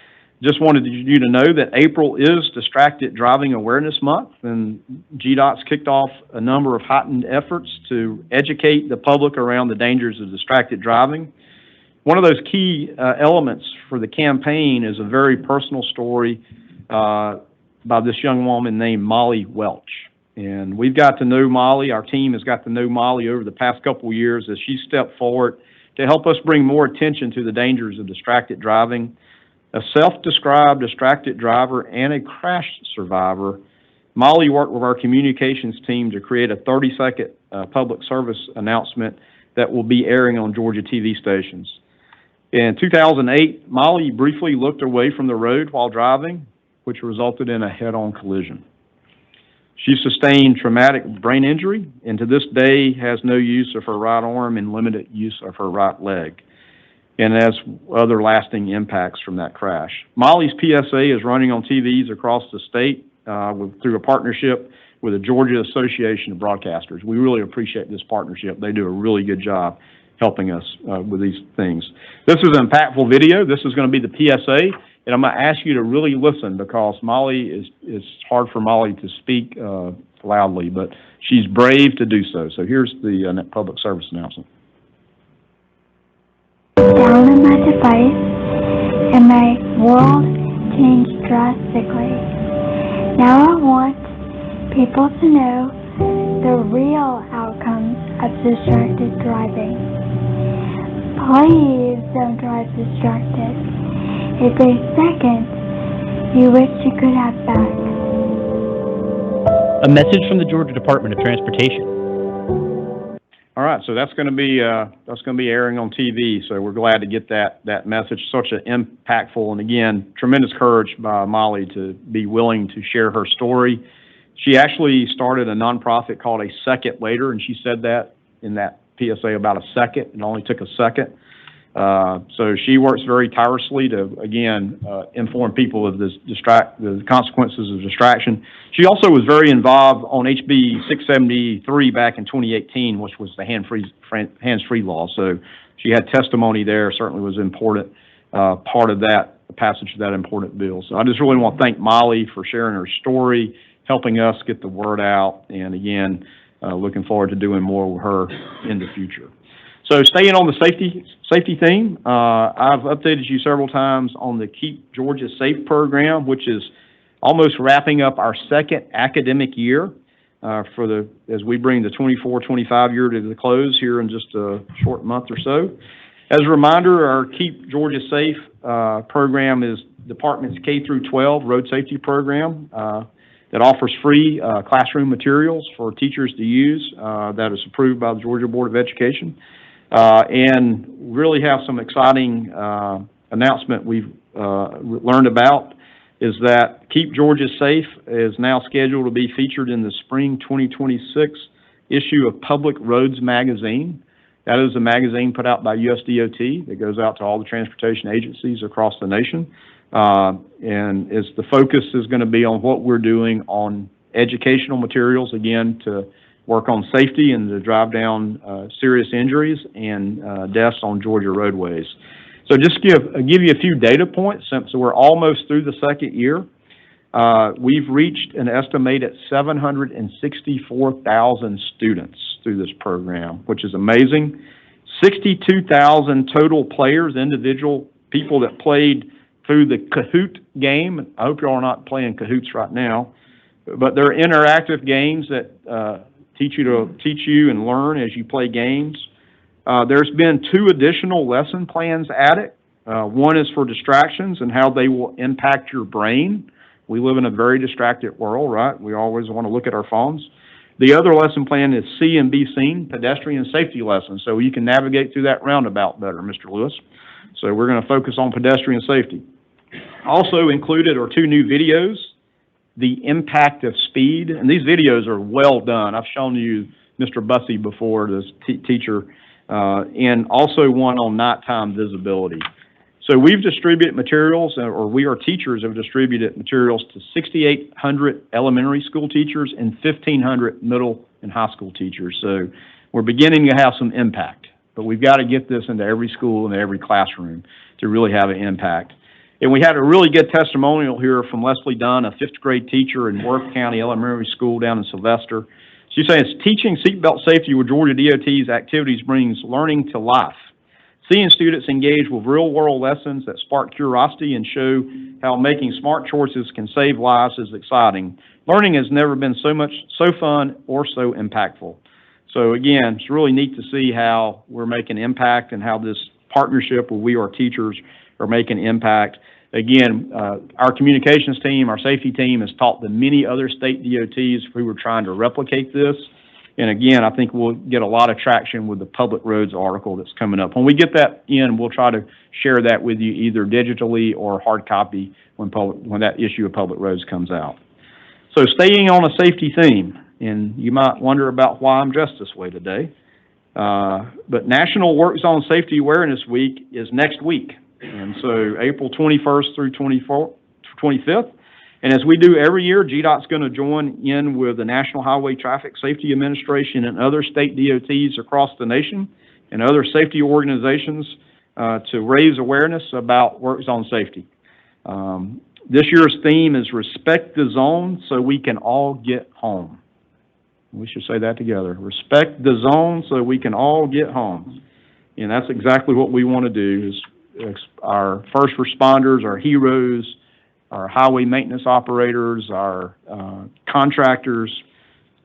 just wanted you to know that April is Distracted Driving Awareness Month, and GDOT's kicked off a number of heightened efforts to educate the public around the dangers of distracted driving. One of those key elements for the campaign is a very personal story by this young woman named Molly Welch. And we've got to know Molly. Our team has got to know Molly over the past couple of years as she stepped forward to help us bring more attention to the dangers of distracted driving. A self-described distracted driver and a crash survivor, Molly worked with our communications team to create a 30-second public service announcement that will be airing on Georgia TV stations. In 2008, Molly briefly looked away from the road while driving, which resulted in a head-on collision. She sustained traumatic brain injury and to this day has no use of her right arm and limited use of her right leg. and has other lasting impacts from that crash. Molly's PSA is running on TVs across the state through a partnership with the Georgia Association of Broadcasters. We really appreciate this partnership. They do a really good job helping us with these things. This is an impactful video. This is going to be the PSA, and I'm going to ask you to really listen because Molly it's hard for Molly to speak loudly, but she's brave to do so. So here's the public service announcement. Down on my device, and my world changed drastically. Now I want people to know the real outcomes of distracted driving. Please don't drive distracted. It's a second you wish you could have back. A message from the Georgia Department of Transportation. All right, so that's going to be airing on TV. So we're glad to get that message. Such an impactful and again tremendous courage by Molly to be willing to share her story. She actually started a nonprofit called A Second Later, and she said that in that PSA about a second. It only took a second. So she works very tirelessly to, again, inform people of the consequences of distraction. She also was very involved on HB 673 back in 2018, which was the hands-free law. So she had testimony there, certainly was important part of that passage of that important bill. So I just really want to thank Molly for sharing her story, helping us get the word out, and again, looking forward to doing more with her in the future. So staying on the safety theme, I've updated you several times on the Keep Georgia Safe program, which is almost wrapping up our second academic year as we bring the 24-25 year to the close here in just a short month or so. As a reminder, our Keep Georgia Safe program is Department's K-12 road safety program that offers free classroom materials for teachers to use that is approved by the Georgia Board of Education. And really have some exciting announcement we've learned about is that Keep Georgia Safe is now scheduled to be featured in the spring 2026 issue of Public Roads Magazine. That is a magazine put out by USDOT that goes out to all the transportation agencies across the nation. And the focus is going to be on what we're doing on educational materials, again, to work on safety and to drive down serious injuries and deaths on Georgia roadways. So just give you a few data points since we're almost through the second year. We've reached an estimated 764,000 students through this program, which is amazing. 62,000 total players, individual people that played through the Kahoot game. I hope y'all are not playing Kahoots right now, but they're interactive games that teach you and learn as you play games. There's been 2 additional lesson plans added. One is for distractions and how they will impact your brain. We live in a very distracted world, right? We always want to look at our phones. The other lesson plan is See and Be Seen, pedestrian safety lessons, so you can navigate through that roundabout better, Mr. Lewis. So we're going to focus on pedestrian safety. Also included are 2 new videos, The Impact of Speed, and these videos are well done. I've shown you Mr. Bussey before, this teacher, and also one on nighttime visibility. So we've distributed materials, or we, our teachers, have distributed materials to 6,800 elementary school teachers and 1,500 middle and high school teachers. So we're beginning to have some impact, but we've got to get this into every school and every classroom to really have an impact. And we had a really good testimonial here from Leslie Dunn, a 5th grade teacher in Worth County Elementary School down in Sylvester. She says, teaching seatbelt safety with Georgia DOT's activities brings learning to life. Seeing students engage with real-world lessons that spark curiosity and show how making smart choices can save lives is exciting. Learning has never been so fun or so impactful. So again, it's really neat to see how we're making impact and how this partnership with We Are Teachers are making impact. Again, our communications team, our safety team has taught the many other state DOTs who were trying to replicate this. And again, I think we'll get a lot of traction with the Public Roads article that's coming up. When we get that in, we'll try to share that with you either digitally or hard copy when that issue of Public Roads comes out. So staying on a safety theme, and you might wonder about why I'm dressed this way today. But National Work Zone Safety Awareness Week is next week. And so April 21st through 25th. And as we do every year, GDOT's going to join in with the National Highway Traffic Safety Administration and other state DOTs across the nation and other safety organizations to raise awareness about work zone safety. This year's theme is Respect the Zone so we can all get home. We should say that together. Respect the zone so we can all get home. And that's exactly what we want to do is our first responders, our heroes, our highway maintenance operators, our contractors,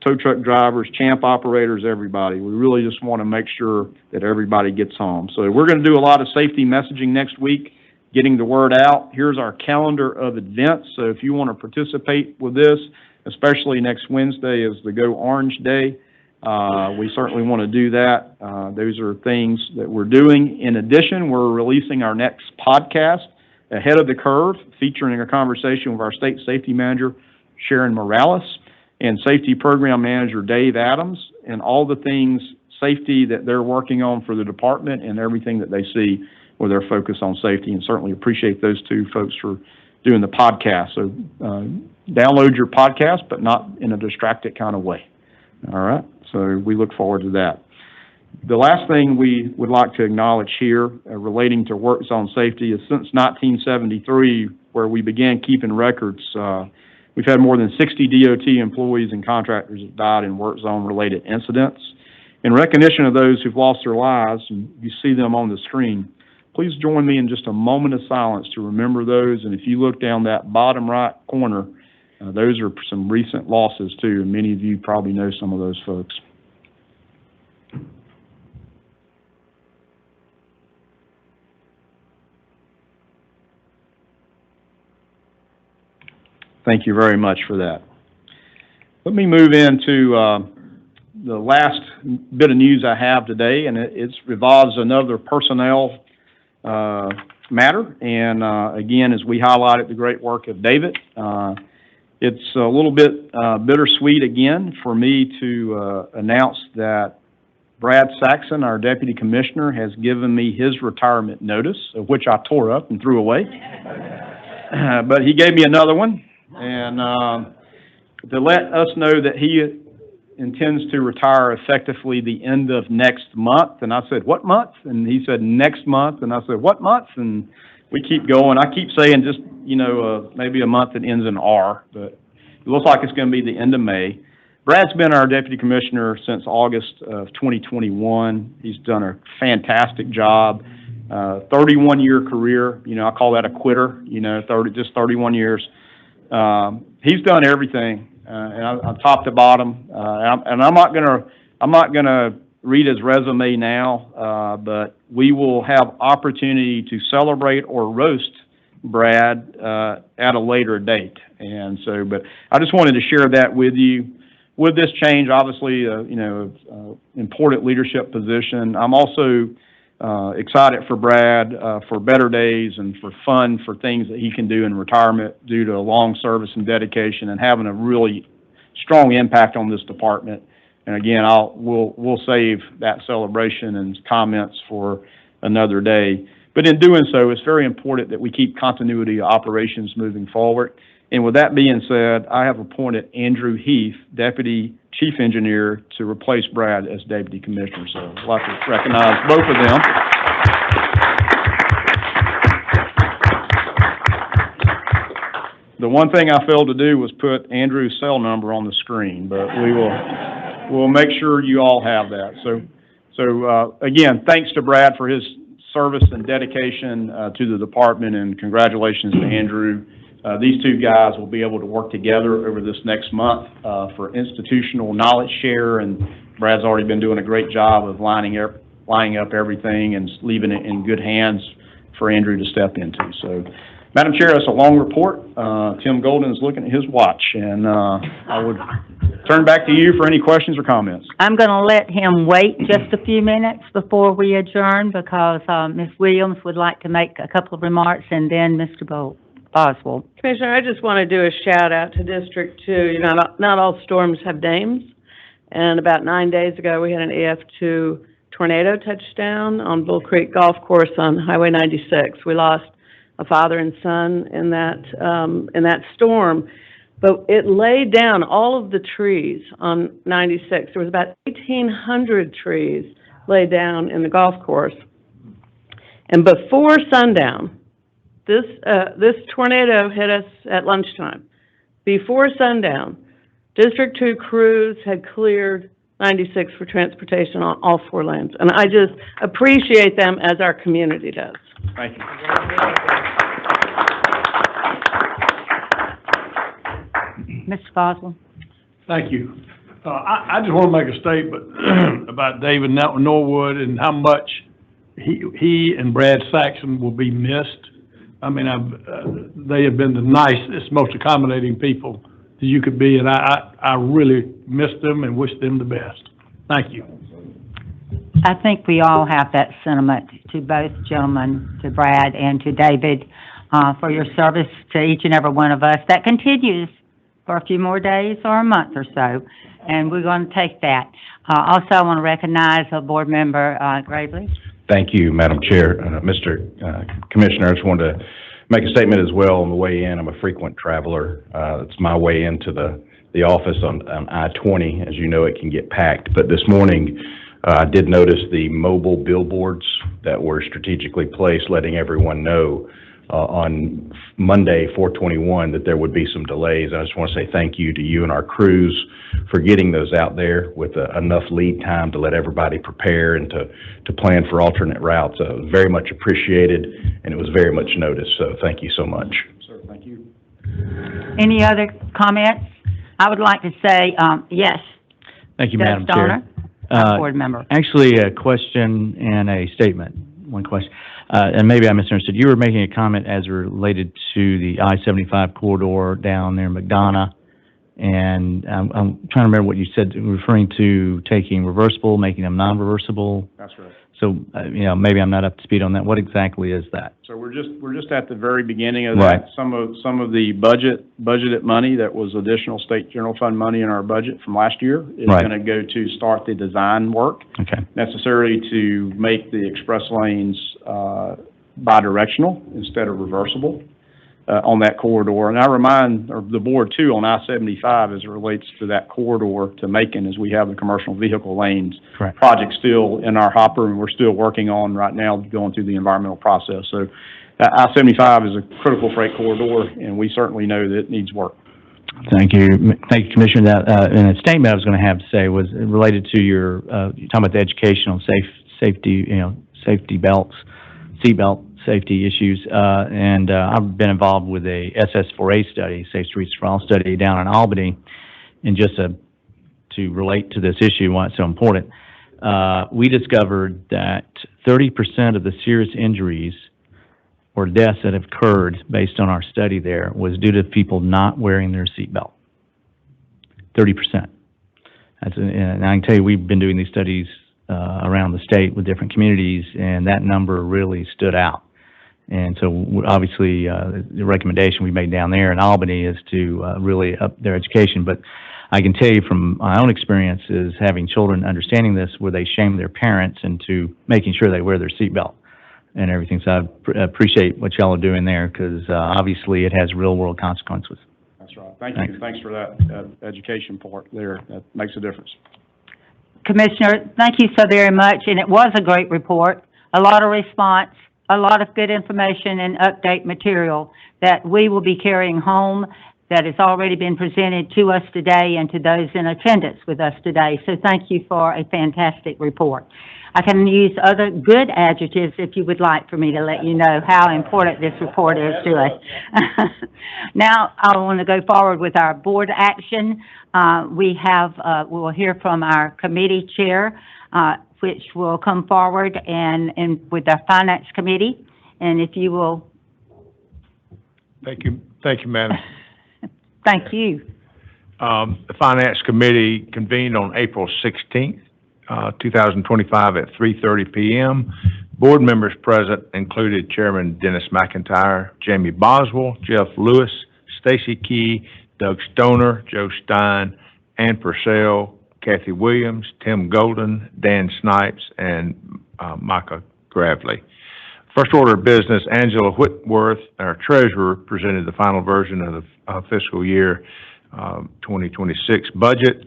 tow truck drivers, champ operators, everybody. We really just want to make sure that everybody gets home. So we're going to do a lot of safety messaging next week, getting the word out. Here's our calendar of events. So if you want to participate with this, especially next Wednesday is the Go Orange Day, we certainly want to do that. Those are things that we're doing. In addition, we're releasing our next podcast, Ahead of the Curve, featuring a conversation with our state safety manager, Sharon Morales, and safety program manager, Dave Adams, and all the things safety that they're working on for the department and everything that they see with their focus on safety. And certainly appreciate those two folks for doing the podcast. So download your podcast, but not in a distracted kind of way. All right, so we look forward to that. The last thing we would like to acknowledge here relating to work zone safety is since 1973, where we began keeping records, we've had more than 60 DOT employees and contractors that died in work zone related incidents. In recognition of those who've lost their lives, and you see them on the screen, please join me in just a moment of silence to remember those. And if you look down that bottom right corner, those are some recent losses too, and many of you probably know some of those folks. Thank you very much for that. Let me move into the last bit of news I have today, and it revolves another personnel matter. And again, as we highlighted the great work of David, it's a little bit bittersweet again for me to announce that Brad Saxon, our deputy commissioner, has given me his retirement notice, of which I tore up and threw away. But he gave me another one, and to let us know that he intends to retire effectively the end of next month. And I said, what month? And he said, next month. And I said, what month? And we keep going. I keep saying just, maybe a month that ends in R, but it looks like it's going to be the end of May. Brad's been our deputy commissioner since August of 2021. He's done a fantastic job. 31-year career. I call that a quitter, 31 years. He's done everything, and I'm top to bottom. And I'm not gonna read his resume now, but we will have opportunity to celebrate or roast Brad at a later date. And so, but I just wanted to share that with you. With this change, obviously, important leadership position. I'm also excited for Brad for better days and for fun for things that he can do in retirement due to long service and dedication and having a really strong impact on this department. And again, we'll save that celebration and comments for another day. But in doing so, it's very important that we keep continuity of operations moving forward. And with that being said, I have appointed Andrew Heath, Deputy Chief Engineer, to replace Brad as Deputy Commissioner. So I'd like to recognize both of them. The one thing I failed to do was put Andrew's cell number on the screen, but we'll make sure you all have that. So again, thanks to Brad for his service and dedication to the department, and congratulations to Andrew. These two guys will be able to work together over this next month for institutional knowledge share, and Brad's already been doing a great job of lining up everything and leaving it in good hands for Andrew to step into. So, Madam Chair, that's a long report. Tim Golden is looking at his watch, and I would turn back to you for any questions or comments. I'm going to let him wait just a few minutes before we adjourn because Ms. Williams would like to make a couple of remarks, and then Mr. Boswell. Commissioner, I just want to do a shout out to District 2. Not all storms have names. And about 9 days ago, we had an EF2 tornado touchdown on Bull Creek Golf Course on Highway 96. We lost a father and son in that storm, but it laid down all of the trees on 96. There was about 1,800 trees laid down in the golf course. And before sundown, this tornado hit us at lunchtime. Before sundown, District 2 crews had cleared 96 for transportation on all 4 lanes. And I just appreciate them as our community does. Thank you. Mr. Boswell? Thank you. I just want to make a statement about David Norwood and how much he and Brad Saxon will be missed. I mean, they have been the nicest, most accommodating people that you could be, and I really miss them and wish them the best. Thank you. I think we all have that sentiment to both gentlemen, to Brad and to David, for your service to each and every one of us. That continues for a few more days or a month or so, and we're going to take that. Also, I want to recognize a board member, Gravely. Thank you, Madam Chair. Mr. Commissioner, I just wanted to make a statement as well on the way in. I'm a frequent traveler. It's my way into the office on I-20. As you know, it can get packed. But this morning, I did notice the mobile billboards that were strategically placed, letting everyone know on Monday, 4/21, that there would be some delays. I just want to say thank you to you and our crews for getting those out there with enough lead time to let everybody prepare and to plan for alternate routes. It was very much appreciated, and it was very much noticed, so thank you so much. Sir, thank you. Any other comments? I would like to say, yes. Thank you, Doug Madam Stoner, Chair. our board member. Actually, a question and a statement. One question, and maybe I misunderstood. You were making a comment as related to the I-75 corridor down near McDonough, and I'm trying to remember what you said, referring to taking reversible, making them non-reversible. That's right. So, maybe I'm not up to speed on that. What exactly is that? So we're just at the very beginning of that. Right. Some of the budgeted money that was additional state general fund money in our budget from last year is Right. going to go to start the design work Okay. necessary to make the express lanes bidirectional instead of reversible on that corridor. And I remind the board too on I-75 as it relates to that corridor to Macon, as we have the commercial vehicle lanes Correct. project still in our hopper, and we're still working on right now going through the environmental process. So I-75 is a critical freight corridor, and we certainly know that it needs work. Thank you, Commissioner. That and a statement I was going to have to say was related to your you're talking about the educational safety, safety belts, seatbelt safety issues, and I've been involved with a SS4A study, Safe Streets for All study down in Albany, and just to relate to this issue, why it's so important, we discovered that 30% of the serious injuries or deaths that have occurred based on our study there was due to people not wearing their seatbelt. 30%. And I can tell you, we've been doing these studies around the state with different communities, and that number really stood out. And so obviously, the recommendation we made down there in Albany is to really up their education. But I can tell you from my own experience is having children understanding this, where they shame their parents into making sure they wear their seatbelt and everything. So I appreciate what y'all are doing there, because obviously it has real world consequences. That's right. Thank you. Thanks. Thanks for that education part there. That makes a difference. Commissioner, thank you so very much, and it was a great report, a lot of response, a lot of good information and update material that we will be carrying home, that has already been presented to us today and to those in attendance with us today. So thank you for a fantastic report. I can use other good adjectives if you would like for me to let you know how important this report is to us. Now, I want to go forward with our board action. We'll hear from our committee chair, which will come forward and with our finance committee. And if you will. Thank you, Madam. Thank you. The Finance Committee convened on April 16th, 2025 at 3:30 p.m. Board members present included Chairman Dennis McIntyre, Jamie Boswell, Jeff Lewis, Stacy Key, Doug Stoner, Joe Stein, Ann Purcell, Kathy Williams, Tim Golden, Dan Snipes, and Micah Gravely. First order of business, Angela Whitworth, our treasurer, presented the final version of the fiscal year 2026 budget.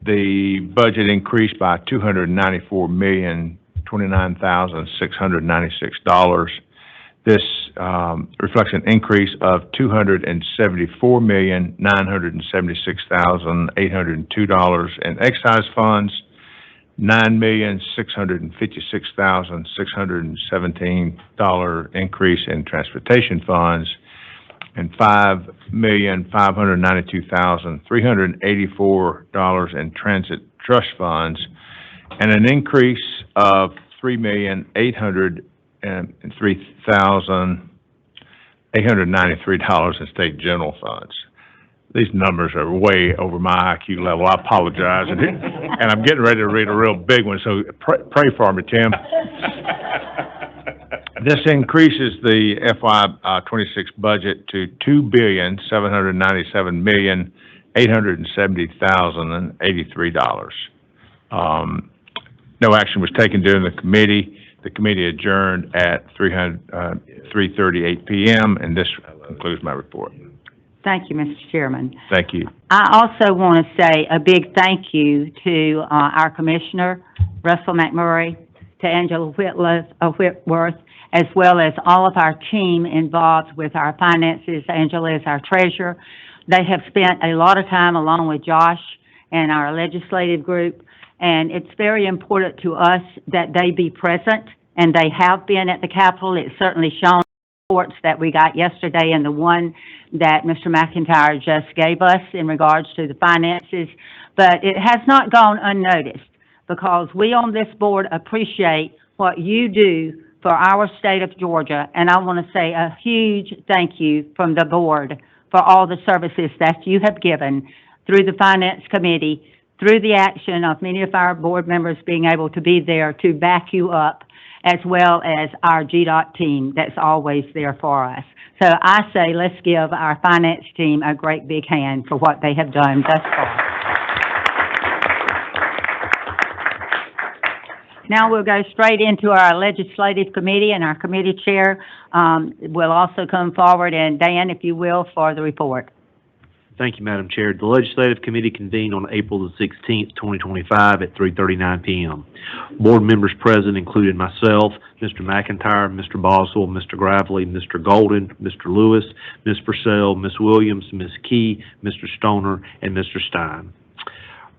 The budget increased by $294,029,696. This reflects an increase of $274,976,802 in excise funds, $9,656,617 increase in transportation funds, and $5,592,384 in transit trust funds, and an increase of $3,803,893 in state general funds. These numbers are way over my IQ level. I apologize, and I'm getting ready to read a real big one, so pray for me, Tim. This increases the FY '26 budget to $2,797,870,083. No action was taken during the committee. The committee adjourned at 3:38 p.m., and this concludes my report. Thank you, Mr. Chairman. Thank you. I also want to say a big thank you to our Commissioner, Russell McMurray, to Angela Whitworth, as well as all of our team involved with our finances. Angela is our treasurer. They have spent a lot of time along with Josh and our legislative group, and it's very important to us that they be present, and they have been at the Capitol. It's certainly shown in the reports that we got yesterday and the one that Mr. McIntyre just gave us in regards to the finances, but it has not gone unnoticed because we on this board appreciate what you do for our state of Georgia, and I want to say a huge thank you from the board for all the services that you have given through the Finance Committee, through the action of many of our board members being able to be there to back you up, as well as our GDOT team that's always there for us. So I say let's give our finance team a great big hand for what they have done thus far. Now we'll go straight into our legislative committee, and our committee chair will also come forward. And Dan, if you will, for the report. Thank you, Madam Chair. The Legislative Committee convened on April the 16th, 2025 at 3:39 p.m. Board members present included myself, Mr. McIntyre, Mr. Boswell, Mr. Gravely, Mr. Golden, Mr. Lewis, Ms. Purcell, Ms. Williams, Ms. Key, Mr. Stoner, and Mr. Stein.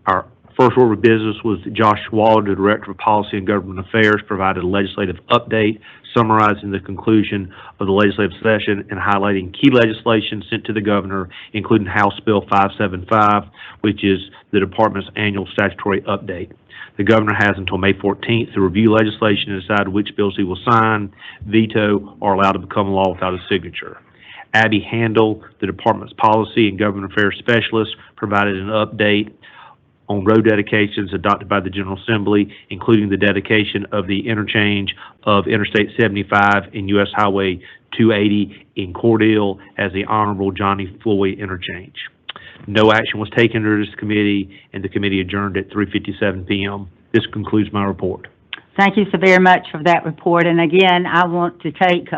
Our first order of business was that Josh Waller, the Director of Policy and Government Affairs, provided a legislative update summarizing the conclusion of the legislative session and highlighting key legislation sent to the governor, including House Bill 575, which is the department's annual statutory update. The governor has until May 14th to review legislation and decide which bills he will sign, veto, or allow to become law without a signature. Abby Handel, the department's Policy and Government Affairs Specialist, provided an update on road dedications adopted by the General Assembly, including the dedication of the interchange of Interstate 75 and U.S. Highway 280 in Cordele as the Honorable Johnny Floyd interchange. No action was taken under this committee, and the committee adjourned at 3:57 p.m. This concludes my report. Thank you so very much for that report. And again, I want to take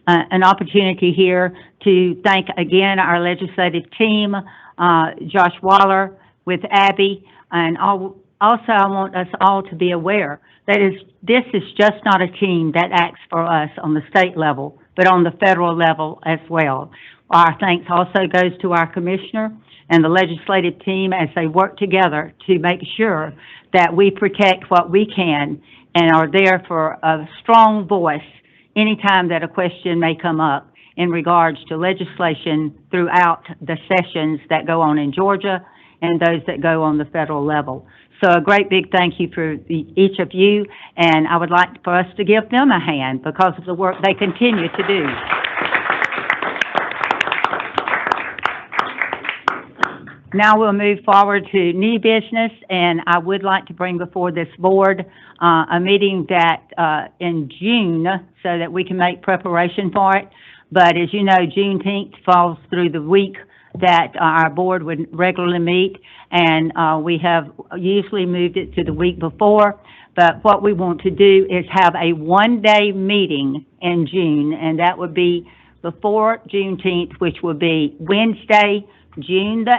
an opportunity here to thank again our legislative team, Josh Waller with Abby, and also I want us all to be aware that this is just not a team that acts for us on the state level, but on the federal level as well. Our thanks also goes to our commissioner and the legislative team as they work together to make sure that we protect what we can and are there for a strong voice anytime that a question may come up in regards to legislation throughout the sessions that go on in Georgia and those that go on the federal level. So a great big thank you for each of you, and I would like for us to give them a hand because of the work they continue to do. Now we'll move forward to new business, and I would like to bring before this board a meeting that in June so that we can make preparation for it. But as you know, Juneteenth falls through the week that our board would regularly meet, and we have usually moved it to the week before. But what we want to do is have a one-day meeting in June, and that would be before Juneteenth, which will be Wednesday, June the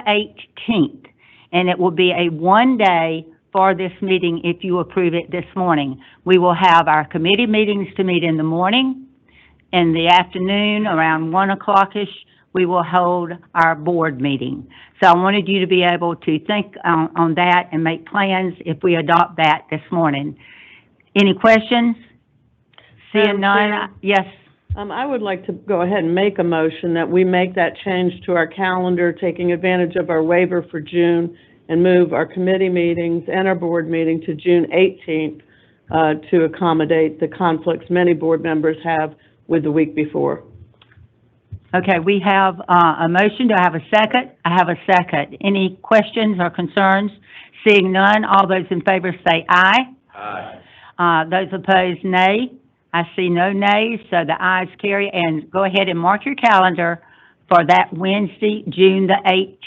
18th. And it will be a one-day for this meeting if you approve it this morning. We will have our committee meetings to meet in the morning. In the afternoon, around 1 o'clock-ish, we will hold our board meeting. So I wanted you to be able to think on that and make plans if we adopt that this morning. Any questions? Seeing none, yes? I would like to go ahead and make a motion that we make that change to our calendar, taking advantage of our waiver for June, and move our committee meetings and our board meeting to June 18th to accommodate the conflicts many board members have with the week before. Okay, we have a motion. Do I have a second? I have a second. Any questions or concerns? Seeing none, all those in favor say aye. Aye. Those opposed, nay. I see no nays, so the ayes carry. And go ahead and mark your calendar for that Wednesday, June the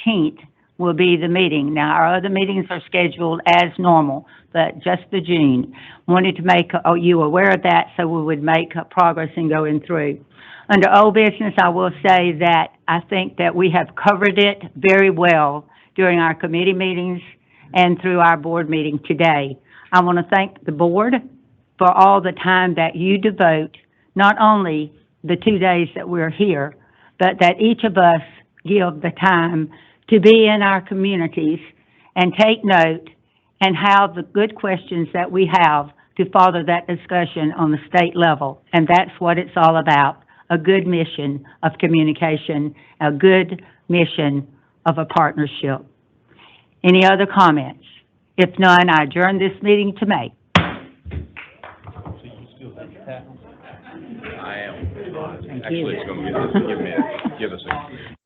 18th will be the meeting. Now, our other meetings are scheduled as normal, but just the June. Wanted to make you aware of that so we would make progress in going through. Under old business, I will say that I think that we have covered it very well during our committee meetings and through our board meeting today. I want to thank the board for all the time that you devote, not only the 2 days that we're here, but that each of us give the time to be in our communities and take note and have the good questions that we have to further that discussion on the state level. And that's what it's all about. A good mission of communication, a good mission of a partnership. Any other comments? If none, I adjourn this meeting to May. I am. Actually, it's going to give us a